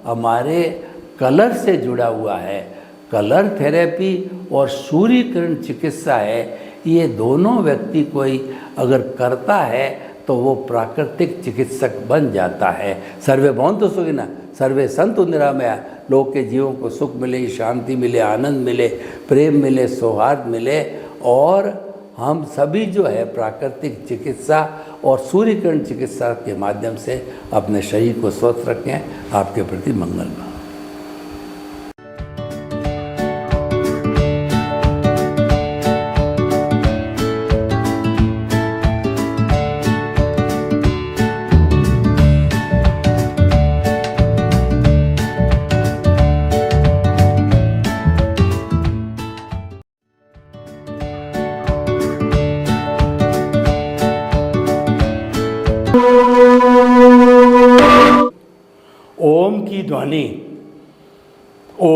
हमारे कलर से जुड़ा हुआ है। कलर थेरेपी और सूर्य किरण चिकित्सा है, ये दोनों व्यक्ति कोई अगर करता है तो वो प्राकृतिक चिकित्सक बन जाता है। सर्वे भवन्तु सुखिनः, सर्वे सन्तु निरामया। लोग के जीवों को सुख मिले, शांति मिले, आनंद मिले, प्रेम मिले, सौहार्द मिले और हम सभी जो है प्राकृतिक चिकित्सा और सूर्य किरण चिकित्सा के माध्यम से अपने शरीर को स्वस्थ रखें। आपके प्रति मंगल। की ध्वनि ओ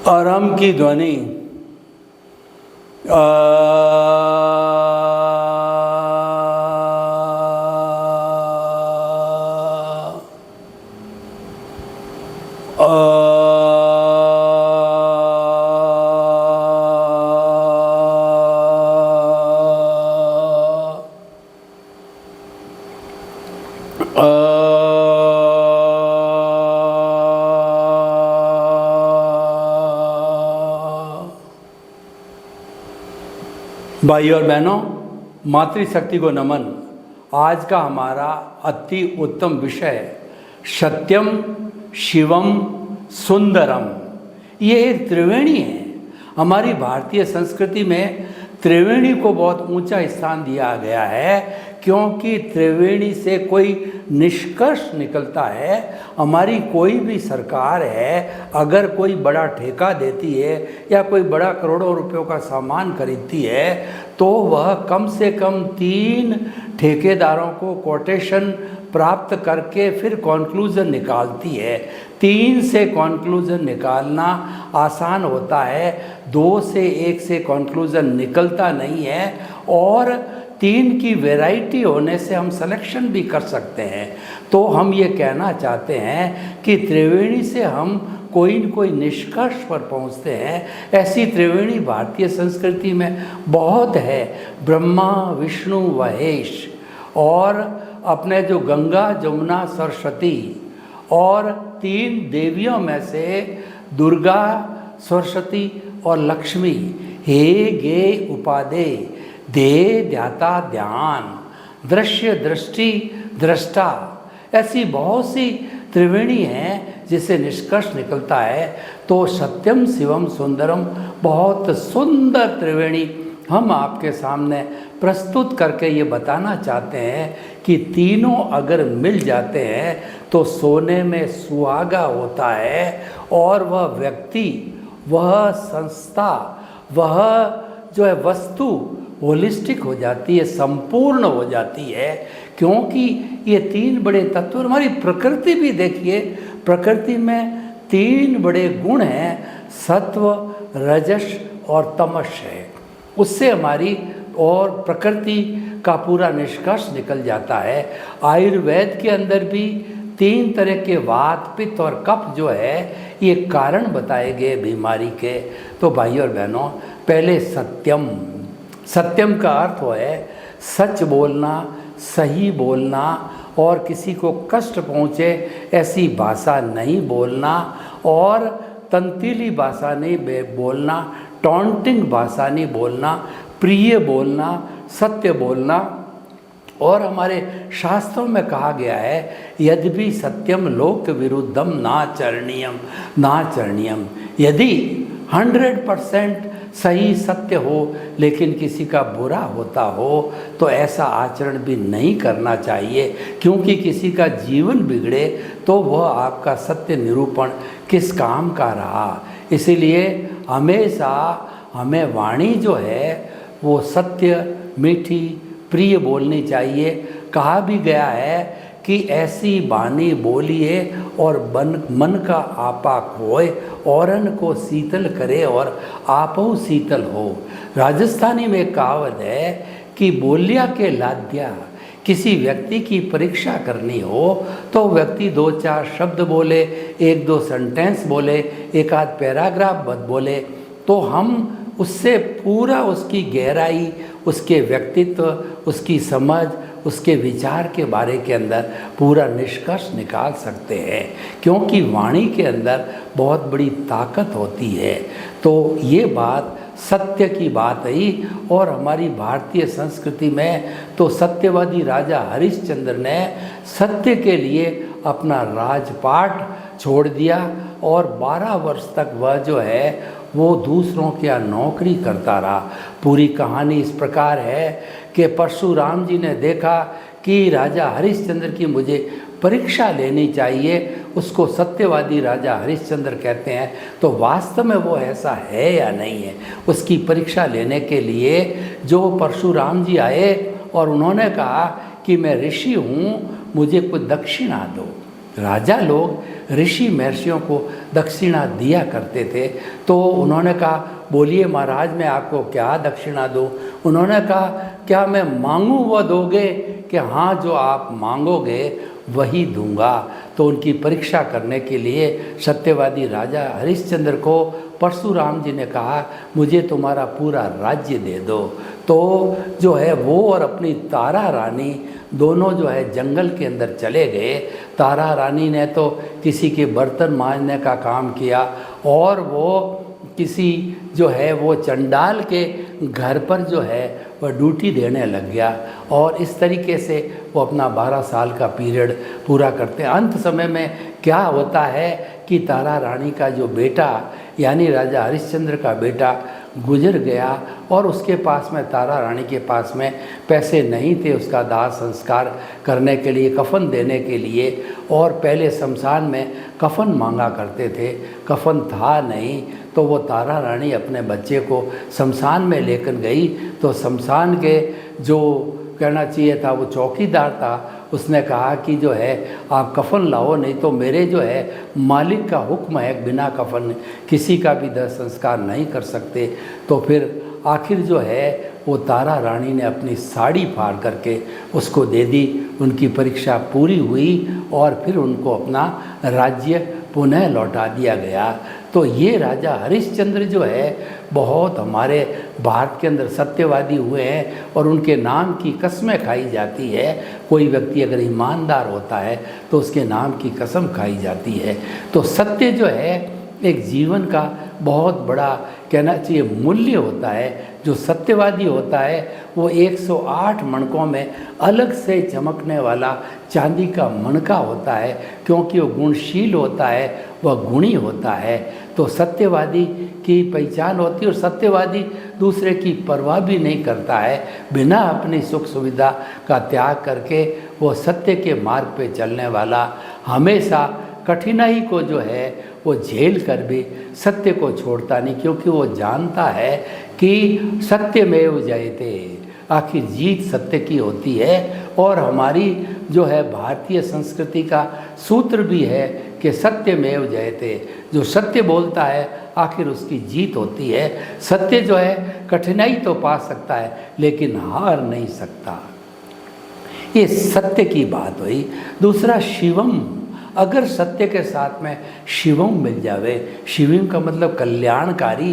अरम की ध्वनि भाई और बहनों, मातृशक्ति को नमन। आज का हमारा अति उत्तम विषय सत्यम शिवम सुंदरम। ये एक त्रिवेणी है। हमारी भारतीय संस्कृति में त्रिवेणी को बहुत ऊंचा स्थान दिया गया है, क्योंकि त्रिवेणी से कोई निष्कर्ष निकलता है। हमारी कोई भी सरकार है, अगर कोई बड़ा ठेका देती है या कोई बड़ा करोड़ों रुपयों का सामान खरीदती है, तो वह कम से कम 3 ठेकेदारों को कोटेशन प्राप्त करके फिर कॉन्क्लूज़न निकालती है। 3 से कॉन्क्लूज़न निकालना आसान होता है, 2 से 1 से कॉन्क्लूज़न निकलता नहीं है। और 3 की वैरायटी होने से हम सिलेक्शन भी कर सकते हैं। तो हम ये कहना चाहते हैं कि त्रिवेणी से हम कोई न कोई निष्कर्ष पर पहुंचते हैं। ऐसी त्रिवेणी भारतीय संस्कृति में बहुत है। ब्रह्मा विष्णु महेश, और अपने जो गंगा जमुना सरस्वती, और 3 देवियों में से दुर्गा सरस्वती और लक्ष्मी, हे गे उपादे, दे ध्याता ध्यान, दृश्य दृष्टि दृष्टा। ऐसी बहुत सी त्रिवेणी हैं जिसे निष्कर्ष निकलता है। तो सत्यम शिवम सुंदरम बहुत सुंदर त्रिवेणी हम आपके सामने प्रस्तुत करके ये बताना चाहते हैं कि तीनों अगर मिल जाते हैं तो सोने में सुहागा होता है, और वह व्यक्ति, वह संस्था, वह जो है वस्तु होलिस्टिक हो जाती है, संपूर्ण हो जाती है। क्योंकि ये 3 बड़े तत्व, हमारी प्रकृति भी देखिए, प्रकृति में 3 बड़े गुण हैं, सत्व रजस और तमस है। उससे हमारी और प्रकृति का पूरा निष्कर्ष निकल जाता है। आयुर्वेद के अंदर भी 3 तरह के वात पित्त और कफ जो है ये कारण बताए गए बीमारी के। तो भाई और बहनों, पहले सत्यम, सत्यम का अर्थ है सच बोलना, सही बोलना, और किसी को कष्ट पहुँचे ऐसी भाषा नहीं बोलना, और तंतीली भाषा नहीं बोलना, टॉन्टिंग भाषा नहीं बोलना, प्रिय बोलना, सत्य बोलना। और हमारे शास्त्रों में कहा गया है, यद्यपि सत्यम लोक विरुद्धम नाचरणीयम नाचरणीयम। यदि 100% सही सत्य हो लेकिन किसी का बुरा होता हो तो ऐसा आचरण भी नहीं करना चाहिए, क्योंकि किसी का जीवन बिगड़े तो वह आपका सत्य निरूपण किस काम का रहा। इसीलिए हमेशा हमें वाणी जो है वो सत्य, मीठी, प्रिय बोलनी चाहिए। कहा भी गया है कि ऐसी वाणी बोलिए और मन का आपा खोए, औरन को शीतल करे और आपो शीतल हो। राजस्थानी में कहावत है कि बोलिया के लाद्या। किसी व्यक्ति की परीक्षा करनी हो तो व्यक्ति 2-4 शब्द बोले, 1-2 सेंटेंस बोले, 1 आध पैराग्राफ बोले, तो हम उससे पूरा उसकी गहराई, उसके व्यक्तित्व, उसकी समझ, उसके विचार के बारे के अंदर पूरा निष्कर्ष निकाल सकते हैं। क्योंकि वाणी के अंदर बहुत बड़ी ताकत होती है। तो ये बात सत्य की बात आई। और हमारी भारतीय संस्कृति में तो सत्यवादी राजा हरिश्चंद्र ने सत्य के लिए अपना राजपाट छोड़ दिया और 12 वर्ष तक वह जो है वो दूसरों के यहाँ नौकरी करता रहा। पूरी कहानी इस प्रकार है कि परशुराम जी ने देखा कि राजा हरिश्चंद्र की मुझे परीक्षा लेनी चाहिए, उसको सत्यवादी राजा हरिश्चंद्र कहते हैं, तो वास्तव में वो ऐसा है या नहीं है, उसकी परीक्षा लेने के लिए जो परशुराम जी आए और उन्होंने कहा कि मैं ऋषि हूँ, मुझे कुछ दक्षिणा दो। राजा लोग ऋषि महर्षियों को दक्षिणा दिया करते थे। तो उन्होंने कहा बोलिए महाराज मैं आपको क्या दक्षिणा दूँ। उन्होंने कहा क्या मैं मांगूँ वह दोगे, कि हाँ जो आप मांगोगे वही दूंगा। तो उनकी परीक्षा करने के लिए सत्यवादी राजा हरिश्चंद्र को परशुराम जी ने कहा मुझे तुम्हारा पूरा राज्य दे दो। तो जो है वो और अपनी तारा रानी दोनों जो है जंगल के अंदर चले गए। तारा रानी ने तो किसी के बर्तन मांजने का काम किया और वो किसी जो है वो चंडाल के घर पर जो है वह ड्यूटी देने लग गया और इस तरीके से वो अपना 12 साल का पीरियड पूरा करते हैं। अंत समय में क्या होता है कि तारा रानी का जो बेटा यानी राजा हरिश्चंद्र का बेटा गुजर गया और उसके पास में तारा रानी के पास में पैसे नहीं थे उसका दाह संस्कार करने के लिए, कफन देने के लिए। और पहले शमशान में कफन मांगा करते थे, कफन था नहीं, तो वो तारा रानी अपने बच्चे को शमशान में लेकर गई। तो शमशान के जो कहना चाहिए था वो चौकीदार था, उसने कहा कि जो है आप कफन लाओ, नहीं तो मेरे जो है मालिक का हुक्म है बिना कफन किसी का भी दाह संस्कार नहीं कर सकते। तो फिर आखिर जो है वो तारा रानी ने अपनी साड़ी फाड़ करके उसको दे दी। उनकी परीक्षा पूरी हुई और फिर उनको अपना राज्य पुनः लौटा दिया गया। तो ये राजा हरिश्चंद्र जो है बहुत हमारे भारत के अंदर सत्यवादी हुए हैं और उनके नाम की कसमें खाई जाती है। कोई व्यक्ति अगर ईमानदार होता है तो उसके नाम की कसम खाई जाती है। तो सत्य जो है एक जीवन का बहुत बड़ा कहना चाहिए मूल्य होता है। जो सत्यवादी होता है वो 108 मणकों में अलग से चमकने वाला चांदी का मणका होता है, क्योंकि वो गुणशील होता है, वह गुणी होता है। तो सत्यवादी की पहचान होती है और सत्यवादी दूसरे की परवाह भी नहीं करता है। बिना अपनी सुख सुविधा का त्याग करके वो सत्य के मार्ग पे चलने वाला हमेशा कठिनाई को जो है वो झेल कर भी सत्य को छोड़ता नहीं, क्योंकि वो जानता है कि सत्यमेव जयते, आखिर जीत सत्य की होती है। और हमारी जो है भारतीय संस्कृति का सूत्र भी है कि सत्यमेव जयते, जो सत्य बोलता है आखिर उसकी जीत होती है। सत्य जो है कठिनाई तो पा सकता है लेकिन हार नहीं सकता। ये सत्य की बात हुई। दूसरा शिवम, अगर सत्य के साथ में शिवम मिल जावे, शिवम का मतलब कल्याणकारी,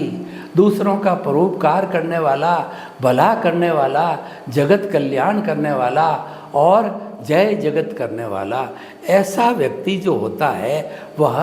दूसरों का परोपकार करने वाला, भला करने वाला, जगत कल्याण करने वाला और जय जगत करने वाला, ऐसा व्यक्ति जो होता है वह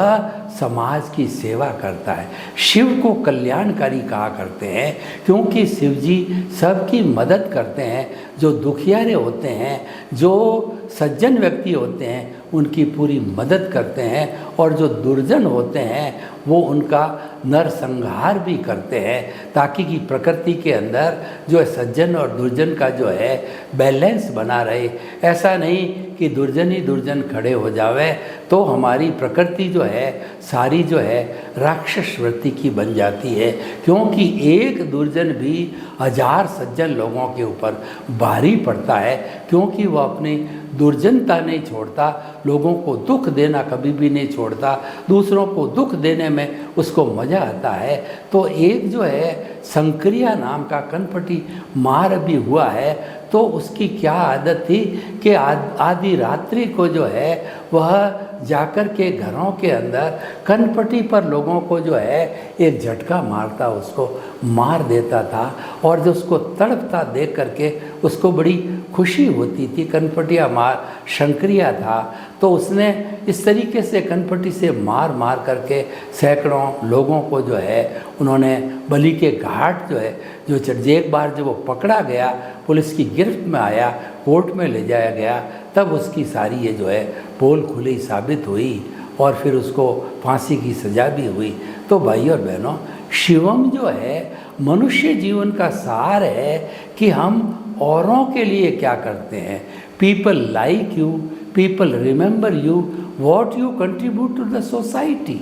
समाज की सेवा करता है। शिव को कल्याणकारी कहा करते हैं क्योंकि शिव जी सबकी मदद करते हैं। जो दुखियारे होते हैं, जो सज्जन व्यक्ति होते हैं उनकी पूरी मदद करते हैं और जो दुर्जन होते हैं वो उनका नरसंहार भी करते हैं, ताकि कि प्रकृति के अंदर जो है सज्जन और दुर्जन का जो है बैलेंस बना रहे। ऐसा नहीं कि दुर्जन ही दुर्जन खड़े हो जावे तो हमारी प्रकृति जो है सारी जो है राक्षस वृत्ति की बन जाती है, क्योंकि एक दुर्जन भी 1000 सज्जन लोगों के ऊपर भारी पड़ता है, क्योंकि वह अपनी दुर्जनता नहीं छोड़ता, लोगों को दुख देना कभी भी नहीं छोड़ता, दूसरों को दुख देने में उसको मज़ा आता है। तो एक जो है संक्रिया नाम का कनपटी मार भी हुआ है, तो उसकी क्या आदत थी कि आधी रात्रि को जो है वह जाकर के घरों के अंदर कनपटी पर लोगों को जो है एक झटका मारता, उसको मार देता था और जो उसको तड़पता देख करके उसको बड़ी खुशी होती थी। कनपटिया मार शंकरिया था, तो उसने इस तरीके से कनपटी से मार मार करके सैकड़ों लोगों को जो है उन्होंने बलि के घाट जो है जो एक बार जब वो पकड़ा गया, पुलिस की गिरफ्त में आया, कोर्ट में ले जाया गया, तब उसकी सारी ये जो है पोल खुली साबित हुई और फिर उसको फांसी की सज़ा भी हुई। तो भाई और बहनों, शिवम जो है मनुष्य जीवन का सार है कि हम औरों के लिए क्या करते हैं। People like you, people remember you, what you contribute to the society.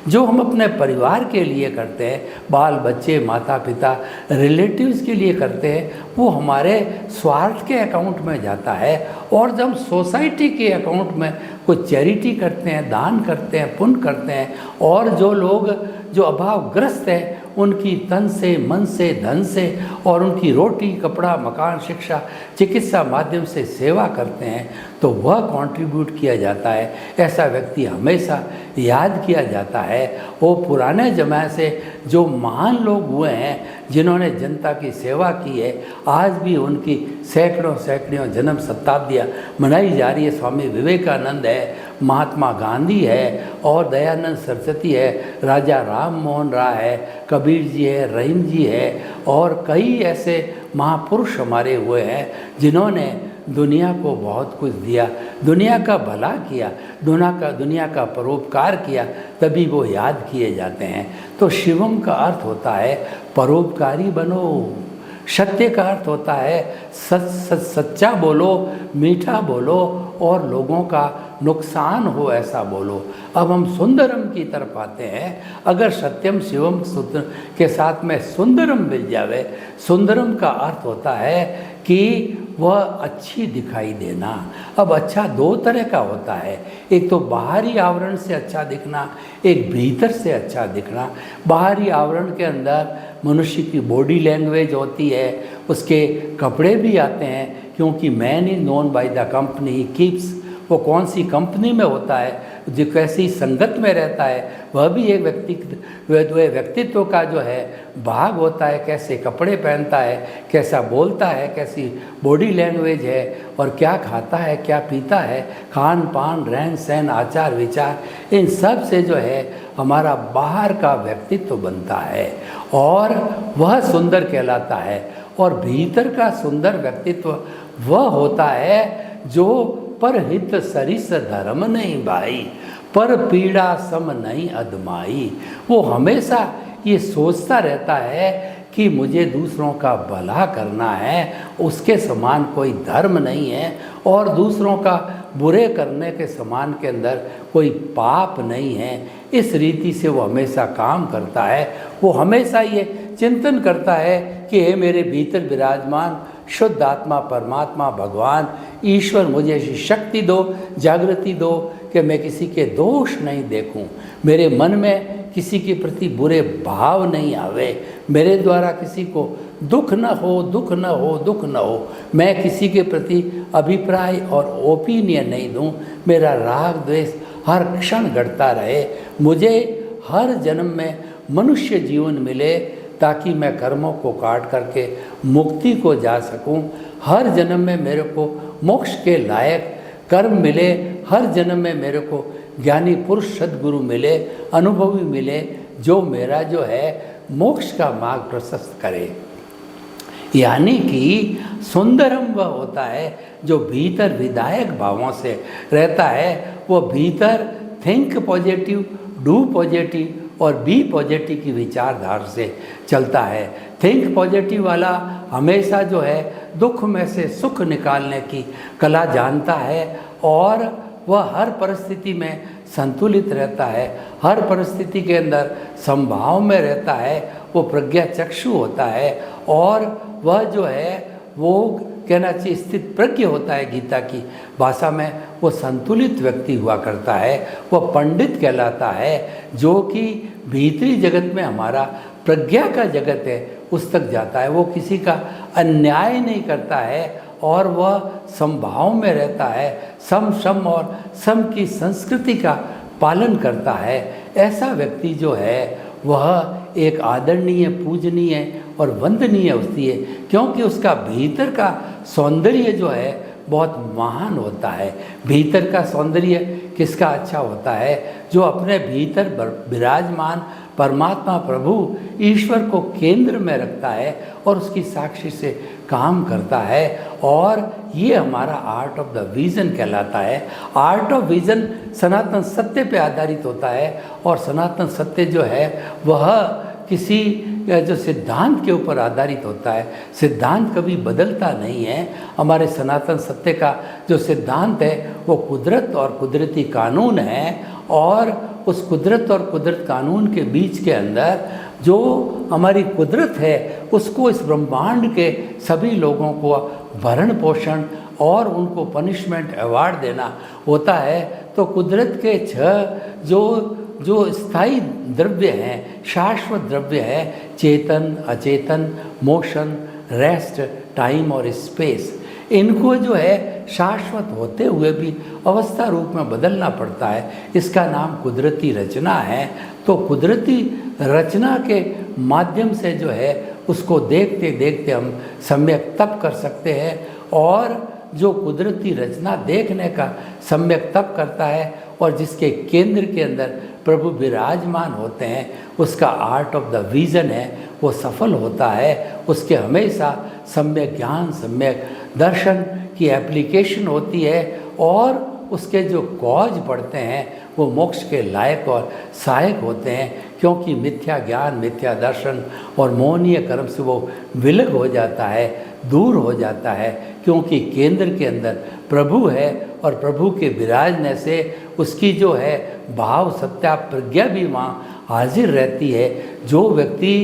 जो हम अपने परिवार के लिए करते हैं, बाल बच्चे, माता पिता, रिलेटिव्स के लिए करते हैं, वो हमारे स्वार्थ के अकाउंट में जाता है। और जब सोसाइटी के अकाउंट में कुछ चैरिटी करते हैं, दान करते हैं, पुण्य करते हैं, और जो लोग जो अभावग्रस्त हैं उनकी तन से, मन से, धन से और उनकी रोटी, कपड़ा, मकान, शिक्षा, चिकित्सा माध्यम से सेवा करते हैं, तो वह कंट्रीब्यूट किया जाता है। ऐसा व्यक्ति हमेशा याद किया जाता है। वो पुराने ज़माने से जो महान लोग हुए हैं, जिन्होंने जनता की सेवा की है, आज भी उनकी सैकड़ों जन्म शताब्दियाँ मनाई जा रही है। स्वामी विवेकानंद है, महात्मा गांधी है, और दयानंद सरस्वती है, राजा राम मोहन राय है, कबीर जी है, रहीम जी है, और कई ऐसे महापुरुष हमारे हुए हैं जिन्होंने दुनिया को बहुत कुछ दिया, दुनिया का भला किया, दुनिया का परोपकार किया, तभी वो याद किए जाते हैं। तो शिवम का अर्थ होता है परोपकारी बनो। सत्य का अर्थ होता है सच्चा बोलो, मीठा बोलो, और लोगों का नुकसान हो ऐसा बोलो। अब हम सुंदरम की तरफ आते हैं। अगर सत्यम शिवम सूत्र के साथ में सुंदरम मिल जावे, सुंदरम का अर्थ होता है कि वह अच्छी दिखाई देना। अब अच्छा दो तरह का होता है, एक तो बाहरी आवरण से अच्छा दिखना, एक भीतर से अच्छा दिखना। बाहरी आवरण के अंदर मनुष्य की बॉडी लैंग्वेज होती है, उसके कपड़े भी आते हैं, क्योंकि man is known by the company he keeps. वो कौन सी कंपनी में होता है, जो कैसी संगत में रहता है, वह भी एक व्यक्तित्व का जो है भाग होता है। कैसे कपड़े पहनता है, कैसा बोलता है, कैसी बॉडी लैंग्वेज है, और क्या खाता है, क्या पीता है, खान पान, रहन सहन, आचार विचार, इन सब से जो है हमारा बाहर का व्यक्तित्व बनता है, और वह सुंदर कहलाता है। और भीतर का सुंदर व्यक्तित्व वह होता है जो परहित सरिस धर्म नहीं भाई, पर पीड़ा सम नहीं अदमाई। वो हमेशा ये सोचता रहता है कि मुझे दूसरों का भला करना है, उसके समान कोई धर्म नहीं है, और दूसरों का बुरे करने के समान के अंदर कोई पाप नहीं है। इस रीति से वो हमेशा काम करता है। वो हमेशा ये चिंतन करता है कि हे मेरे भीतर विराजमान शुद्ध आत्मा परमात्मा भगवान ईश्वर, मुझे ऐसी शक्ति दो, जागृति दो कि मैं किसी के दोष नहीं देखूं, मेरे मन में किसी के प्रति बुरे भाव नहीं आवे, मेरे द्वारा किसी को दुख न हो, दुख न हो, दुख न हो, मैं किसी के प्रति अभिप्राय और ओपिनियन नहीं दूं, मेरा राग द्वेष हर क्षण घटता रहे, मुझे हर जन्म में मनुष्य जीवन मिले ताकि मैं कर्मों को काट करके मुक्ति को जा सकूं, हर जन्म में मेरे को मोक्ष के लायक कर्म मिले, हर जन्म में मेरे को ज्ञानी पुरुष सद्गुरु मिले, अनुभवी मिले, जो मेरा जो है मोक्ष का मार्ग प्रशस्त करे। यानी कि सुंदरम वह होता है जो भीतर विधायक भावों से रहता है। वो भीतर थिंक पॉजिटिव, डू पॉजिटिव और बी पॉजिटिव की विचारधारा से चलता है। थिंक पॉजिटिव वाला हमेशा जो है दुख में से सुख निकालने की कला जानता है, और वह हर परिस्थिति में संतुलित रहता है, हर परिस्थिति के अंदर समभाव में रहता है, वो प्रज्ञा चक्षु होता है, और वह जो है वो कहना चाहिए स्थित प्रज्ञ होता है। गीता की भाषा में वो संतुलित व्यक्ति हुआ करता है, वह पंडित कहलाता है, जो कि भीतरी जगत में हमारा प्रज्ञा का जगत है उस तक जाता है। वो किसी का अन्याय नहीं करता है, और वह समभाव में रहता है, सम और सम की संस्कृति का पालन करता है। ऐसा व्यक्ति जो है वह एक आदरणीय, पूजनीय और वंदनीय होती है, क्योंकि उसका भीतर का सौंदर्य जो है बहुत महान होता है। भीतर का सौंदर्य किसका अच्छा होता है? जो अपने भीतर विराजमान परमात्मा प्रभु ईश्वर को केंद्र में रखता है और उसकी साक्षी से काम करता है। और ये हमारा आर्ट ऑफ द विजन कहलाता है। आर्ट ऑफ विजन सनातन सत्य पे आधारित होता है और सनातन सत्य जो है वह किसी जो सिद्धांत के ऊपर आधारित होता है। सिद्धांत कभी बदलता नहीं है। हमारे सनातन सत्य का जो सिद्धांत है वो कुदरत और कुदरती कानून है और उस कुदरत और कुदरत कानून के बीच के अंदर जो हमारी कुदरत है उसको इस ब्रह्मांड के सभी लोगों को भरण पोषण और उनको पनिशमेंट अवार्ड देना होता है। तो कुदरत के छह जो स्थायी द्रव्य हैं, शाश्वत द्रव्य है, चेतन, अचेतन, मोशन, रेस्ट, टाइम और स्पेस, इनको जो है शाश्वत होते हुए भी अवस्था रूप में बदलना पड़ता है। इसका नाम कुदरती रचना है। तो कुदरती रचना के माध्यम से जो है उसको देखते देखते हम सम्यक तप कर सकते हैं। और जो कुदरती रचना देखने का सम्यक तप करता है और जिसके केंद्र के अंदर प्रभु विराजमान होते हैं, उसका आर्ट ऑफ द विजन है वो सफल होता है। उसके हमेशा सम्यक ज्ञान, सम्यक दर्शन की एप्लीकेशन होती है और उसके जो कॉज पढ़ते हैं वो मोक्ष के लायक और सहायक होते हैं, क्योंकि मिथ्या ज्ञान, मिथ्या दर्शन और मोहनीय कर्म से वो विलग हो जाता है, दूर हो जाता है, क्योंकि केंद्र के अंदर प्रभु है और प्रभु के विराजने से उसकी जो है भाव सत्या प्रज्ञा भी वहाँ हाजिर रहती है। जो व्यक्ति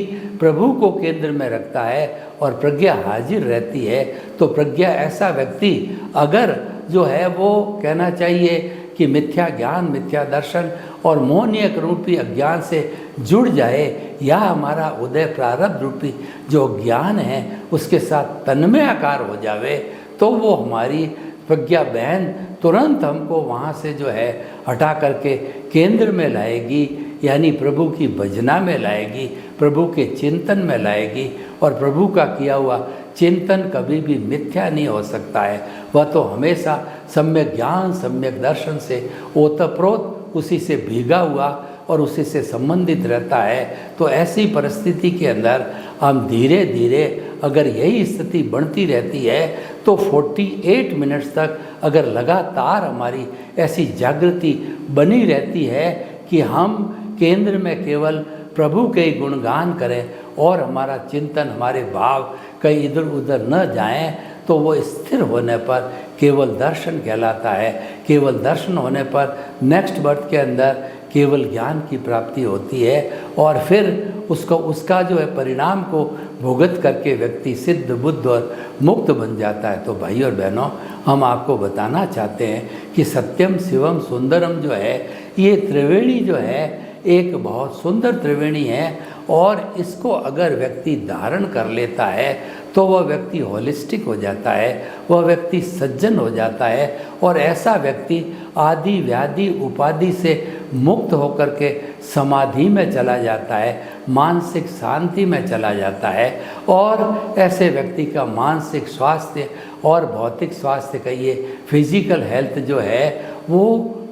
प्रभु को केंद्र में रखता है और प्रज्ञा हाजिर रहती है, तो प्रज्ञा ऐसा व्यक्ति अगर जो है वो कहना चाहिए कि मिथ्या ज्ञान, मिथ्या दर्शन और मोहनीय रूपी अज्ञान से जुड़ जाए या हमारा उदय प्रारब्ध रूपी जो ज्ञान है उसके साथ तन्मय आकार हो जावे, तो वो हमारी प्रज्ञा बहन तुरंत हमको वहाँ से जो है हटा करके केंद्र में लाएगी, यानी प्रभु की भजना में लाएगी, प्रभु के चिंतन में लाएगी। और प्रभु का किया हुआ चिंतन कभी भी मिथ्या नहीं हो सकता है। वह तो हमेशा सम्यक ज्ञान, सम्यक दर्शन से ओतप्रोत उसी से भीगा हुआ और उसी से संबंधित रहता है। तो ऐसी परिस्थिति के अंदर हम धीरे धीरे अगर यही स्थिति बढ़ती रहती है तो 48 मिनट्स तक अगर लगातार हमारी ऐसी जागृति बनी रहती है कि हम केंद्र में केवल प्रभु के ही गुणगान करें और हमारा चिंतन, हमारे भाव कहीं इधर उधर न जाएं, तो वो स्थिर होने पर केवल दर्शन कहलाता है। केवल दर्शन होने पर नेक्स्ट बर्थ के अंदर केवल ज्ञान की प्राप्ति होती है और फिर उसका जो है परिणाम को भुगत करके व्यक्ति सिद्ध, बुद्ध और मुक्त बन जाता है। तो भाई और बहनों, हम आपको बताना चाहते हैं कि सत्यम, शिवम, सुंदरम जो है ये त्रिवेणी जो है एक बहुत सुंदर त्रिवेणी है और इसको अगर व्यक्ति धारण कर लेता है तो वह व्यक्ति होलिस्टिक हो जाता है, वह व्यक्ति सज्जन हो जाता है और ऐसा व्यक्ति आदि व्याधि उपाधि से मुक्त होकर के समाधि में चला जाता है, मानसिक शांति में चला जाता है और ऐसे व्यक्ति का मानसिक स्वास्थ्य और भौतिक स्वास्थ्य का ये फिजिकल हेल्थ जो है वो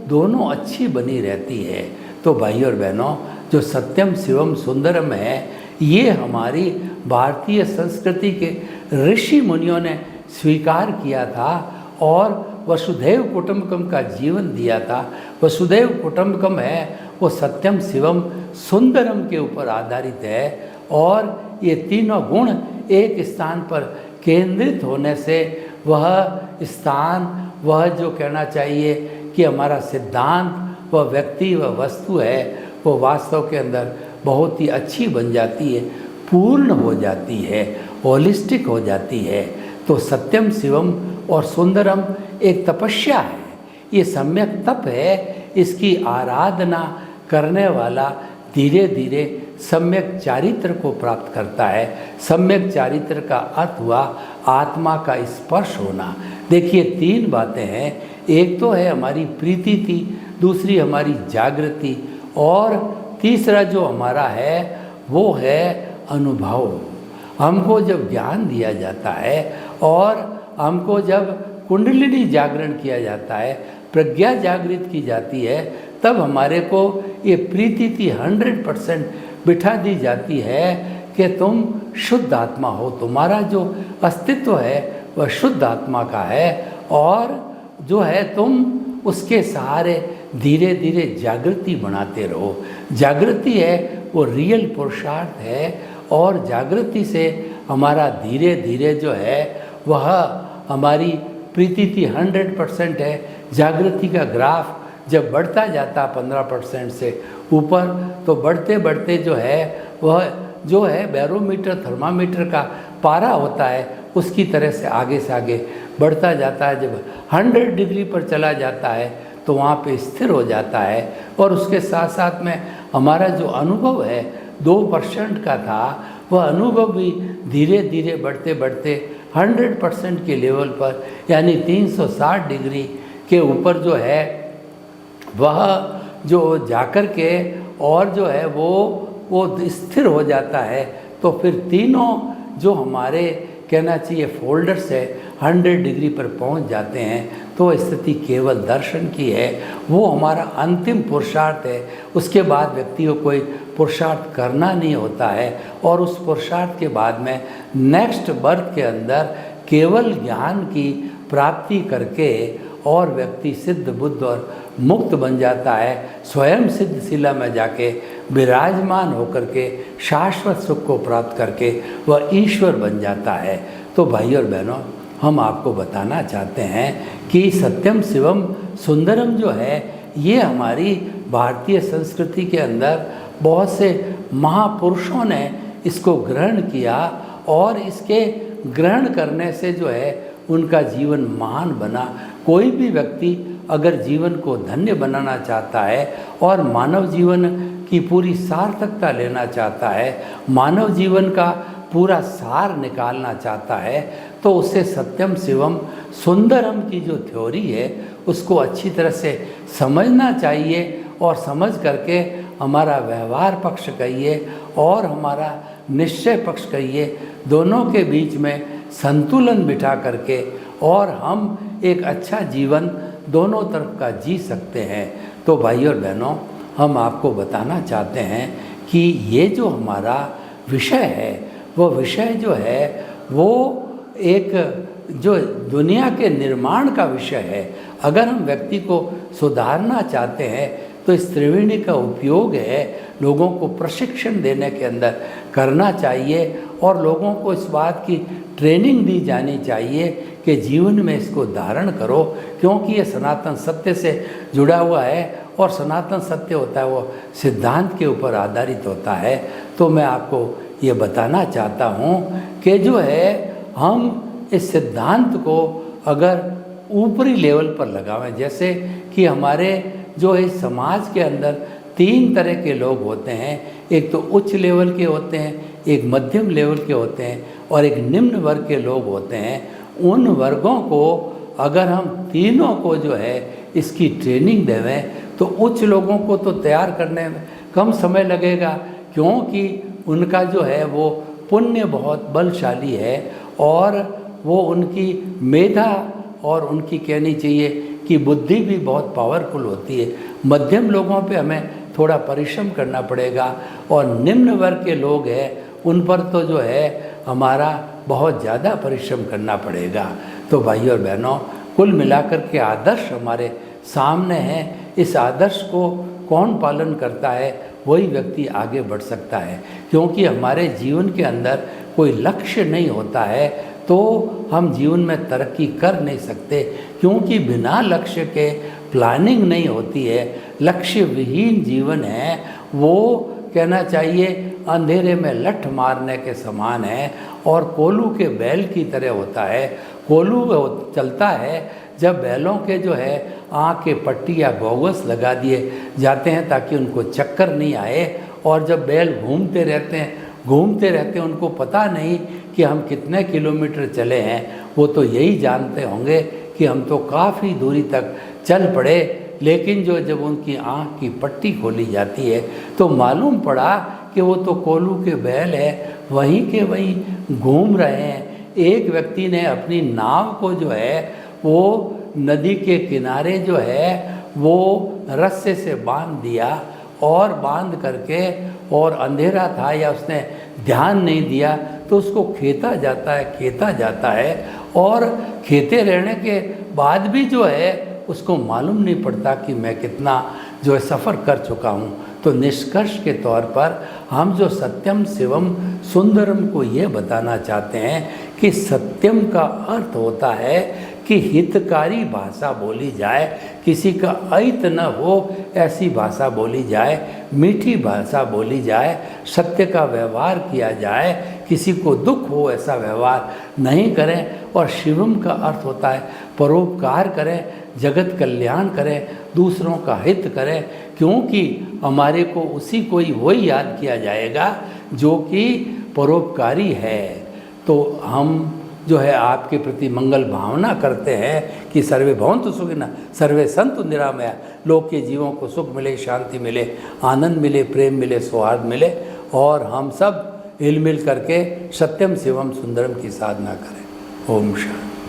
दोनों अच्छी बनी रहती है। तो भाई और बहनों, जो सत्यम, शिवम, सुंदरम है ये हमारी भारतीय संस्कृति के ऋषि मुनियों ने स्वीकार किया था और वसुधैव कुटुंबकम का जीवन दिया था। वसुधैव कुटुंबकम है वो सत्यम, शिवम, सुंदरम के ऊपर आधारित है और ये तीनों गुण एक स्थान पर केंद्रित होने से वह स्थान, वह जो कहना चाहिए कि हमारा सिद्धांत, वह व्यक्ति, वह वस्तु है, वो वास्तव के अंदर बहुत ही अच्छी बन जाती है, पूर्ण हो जाती है, होलिस्टिक हो जाती है। तो सत्यम, शिवम और सुंदरम एक तपस्या है, ये सम्यक तप है। इसकी आराधना करने वाला धीरे धीरे सम्यक चारित्र को प्राप्त करता है। सम्यक चारित्र का अर्थ हुआ आत्मा का स्पर्श होना। देखिए, तीन बातें हैं, एक तो है हमारी प्रीति थी, दूसरी हमारी जागृति और तीसरा जो हमारा है वो है अनुभव। हमको जब ज्ञान दिया जाता है और हमको जब कुंडलिनी जागरण किया जाता है, प्रज्ञा जागृत की जाती है, तब हमारे को ये प्रीति 100% बिठा दी जाती है कि तुम शुद्ध आत्मा हो, तुम्हारा जो अस्तित्व है वह शुद्ध आत्मा का है, और जो है तुम उसके सहारे धीरे धीरे जागृति बनाते रहो। जागृति है वो रियल पुरुषार्थ है, और जागृति से हमारा धीरे धीरे जो है वह हमारी प्रीति 100% है। जागृति का ग्राफ जब बढ़ता जाता 15% से ऊपर, तो बढ़ते बढ़ते जो है वह जो है बैरोमीटर थर्मामीटर का पारा होता है उसकी तरह से आगे बढ़ता जाता है। जब 100 डिग्री पर चला जाता है तो वहाँ पे स्थिर हो जाता है, और उसके साथ साथ में हमारा जो अनुभव है 2% का था, वह अनुभव भी धीरे धीरे बढ़ते बढ़ते 100% के लेवल पर, यानी 360 डिग्री के ऊपर जो है वह जो जाकर के और जो है वो स्थिर हो जाता है। तो फिर तीनों जो हमारे कहना चाहिए फोल्डर्स है 100 डिग्री पर पहुंच जाते हैं। तो स्थिति केवल दर्शन की है, वो हमारा अंतिम पुरुषार्थ है। उसके बाद व्यक्ति को कोई पुरुषार्थ करना नहीं होता है, और उस पुरुषार्थ के बाद में नेक्स्ट बर्थ के अंदर केवल ज्ञान की प्राप्ति करके और व्यक्ति सिद्ध बुद्ध और मुक्त बन जाता है। स्वयं सिद्ध शिला में जाके विराजमान होकर के शाश्वत सुख को प्राप्त करके वह ईश्वर बन जाता है। तो भाई और बहनों, हम आपको बताना चाहते हैं कि सत्यम शिवम सुंदरम जो है ये हमारी भारतीय संस्कृति के अंदर बहुत से महापुरुषों ने इसको ग्रहण किया, और इसके ग्रहण करने से जो है उनका जीवन महान बना। कोई भी व्यक्ति अगर जीवन को धन्य बनाना चाहता है और मानव जीवन की पूरी सार्थकता लेना चाहता है, मानव जीवन का पूरा सार निकालना चाहता है, तो उसे सत्यम शिवम सुंदरम की जो थ्योरी है उसको अच्छी तरह से समझना चाहिए, और समझ करके हमारा व्यवहार पक्ष कहिए और हमारा निश्चय पक्ष कहिए, दोनों के बीच में संतुलन बिठा करके और हम एक अच्छा जीवन दोनों तरफ का जी सकते हैं। तो भाई और बहनों, हम आपको बताना चाहते हैं कि ये जो हमारा विषय है वो विषय जो है वो एक जो दुनिया के निर्माण का विषय है। अगर हम व्यक्ति को सुधारना चाहते हैं तो इस त्रिवेणी का उपयोग है लोगों को प्रशिक्षण देने के अंदर करना चाहिए, और लोगों को इस बात की ट्रेनिंग दी जानी चाहिए कि जीवन में इसको धारण करो, क्योंकि ये सनातन सत्य से जुड़ा हुआ है, और सनातन सत्य होता है वो सिद्धांत के ऊपर आधारित होता है। तो मैं आपको ये बताना चाहता हूँ कि जो है हम इस सिद्धांत को अगर ऊपरी लेवल पर लगावें, जैसे कि हमारे जो इस समाज के अंदर 3 तरह के लोग होते हैं। एक तो उच्च लेवल के होते हैं, एक मध्यम लेवल के होते हैं, और एक निम्न वर्ग के लोग होते हैं। उन वर्गों को अगर हम तीनों को जो है इसकी ट्रेनिंग देवें तो उच्च लोगों को तो तैयार करने में कम समय लगेगा, क्योंकि उनका जो है वो पुण्य बहुत बलशाली है, और वो उनकी मेधा और उनकी कहनी चाहिए कि बुद्धि भी बहुत पावरफुल होती है। मध्यम लोगों पे हमें थोड़ा परिश्रम करना पड़ेगा, और निम्न वर्ग के लोग हैं उन पर तो जो है हमारा बहुत ज़्यादा परिश्रम करना पड़ेगा। तो भाई और बहनों, कुल मिलाकर के आदर्श हमारे सामने हैं। इस आदर्श को कौन पालन करता है वही व्यक्ति आगे बढ़ सकता है, क्योंकि हमारे जीवन के अंदर कोई लक्ष्य नहीं होता है तो हम जीवन में तरक्की कर नहीं सकते, क्योंकि बिना लक्ष्य के प्लानिंग नहीं होती है। लक्ष्य विहीन जीवन है वो कहना चाहिए अंधेरे में लठ मारने के समान है, और कोल्हू के बैल की तरह होता है। कोल्हू चलता है जब बैलों के जो है आँख के पट्टी या गोगस लगा दिए जाते हैं ताकि उनको चक्कर नहीं आए, और जब बैल घूमते रहते हैं उनको पता नहीं कि हम कितने किलोमीटर चले हैं। वो तो यही जानते होंगे कि हम तो काफ़ी दूरी तक चल पड़े, लेकिन जब उनकी आँख की पट्टी खोली जाती है तो मालूम पड़ा कि वो तो कोल्हू के बैल है, वहीं के वहीं घूम रहे हैं। एक व्यक्ति ने अपनी नाव को जो है वो नदी के किनारे जो है वो रस्से से बांध दिया, और बांध करके और अंधेरा था या उसने ध्यान नहीं दिया तो उसको खेता जाता है और खेते रहने के बाद भी जो है उसको मालूम नहीं पड़ता कि मैं कितना जो है सफ़र कर चुका हूँ। तो निष्कर्ष के तौर पर हम जो सत्यम शिवम सुंदरम को ये बताना चाहते हैं कि सत्यम का अर्थ होता है कि हितकारी भाषा बोली जाए, किसी का अहित न हो ऐसी भाषा बोली जाए, मीठी भाषा बोली जाए, सत्य का व्यवहार किया जाए, किसी को दुख हो ऐसा व्यवहार नहीं करें। और शिवम का अर्थ होता है परोपकार करें, जगत कल्याण करें, दूसरों का हित करें, क्योंकि हमारे को उसी को ही वही याद किया जाएगा जो कि परोपकारी है। तो हम जो है आपके प्रति मंगल भावना करते हैं कि सर्वे भवन्तु सुखिनः सर्वे सन्तु निरामया, लोक के जीवों को सुख मिले, शांति मिले, आनंद मिले, प्रेम मिले, सौहार्द मिले और हम सब हिल मिल करके सत्यम शिवम सुंदरम की साधना करें। ओम शांति।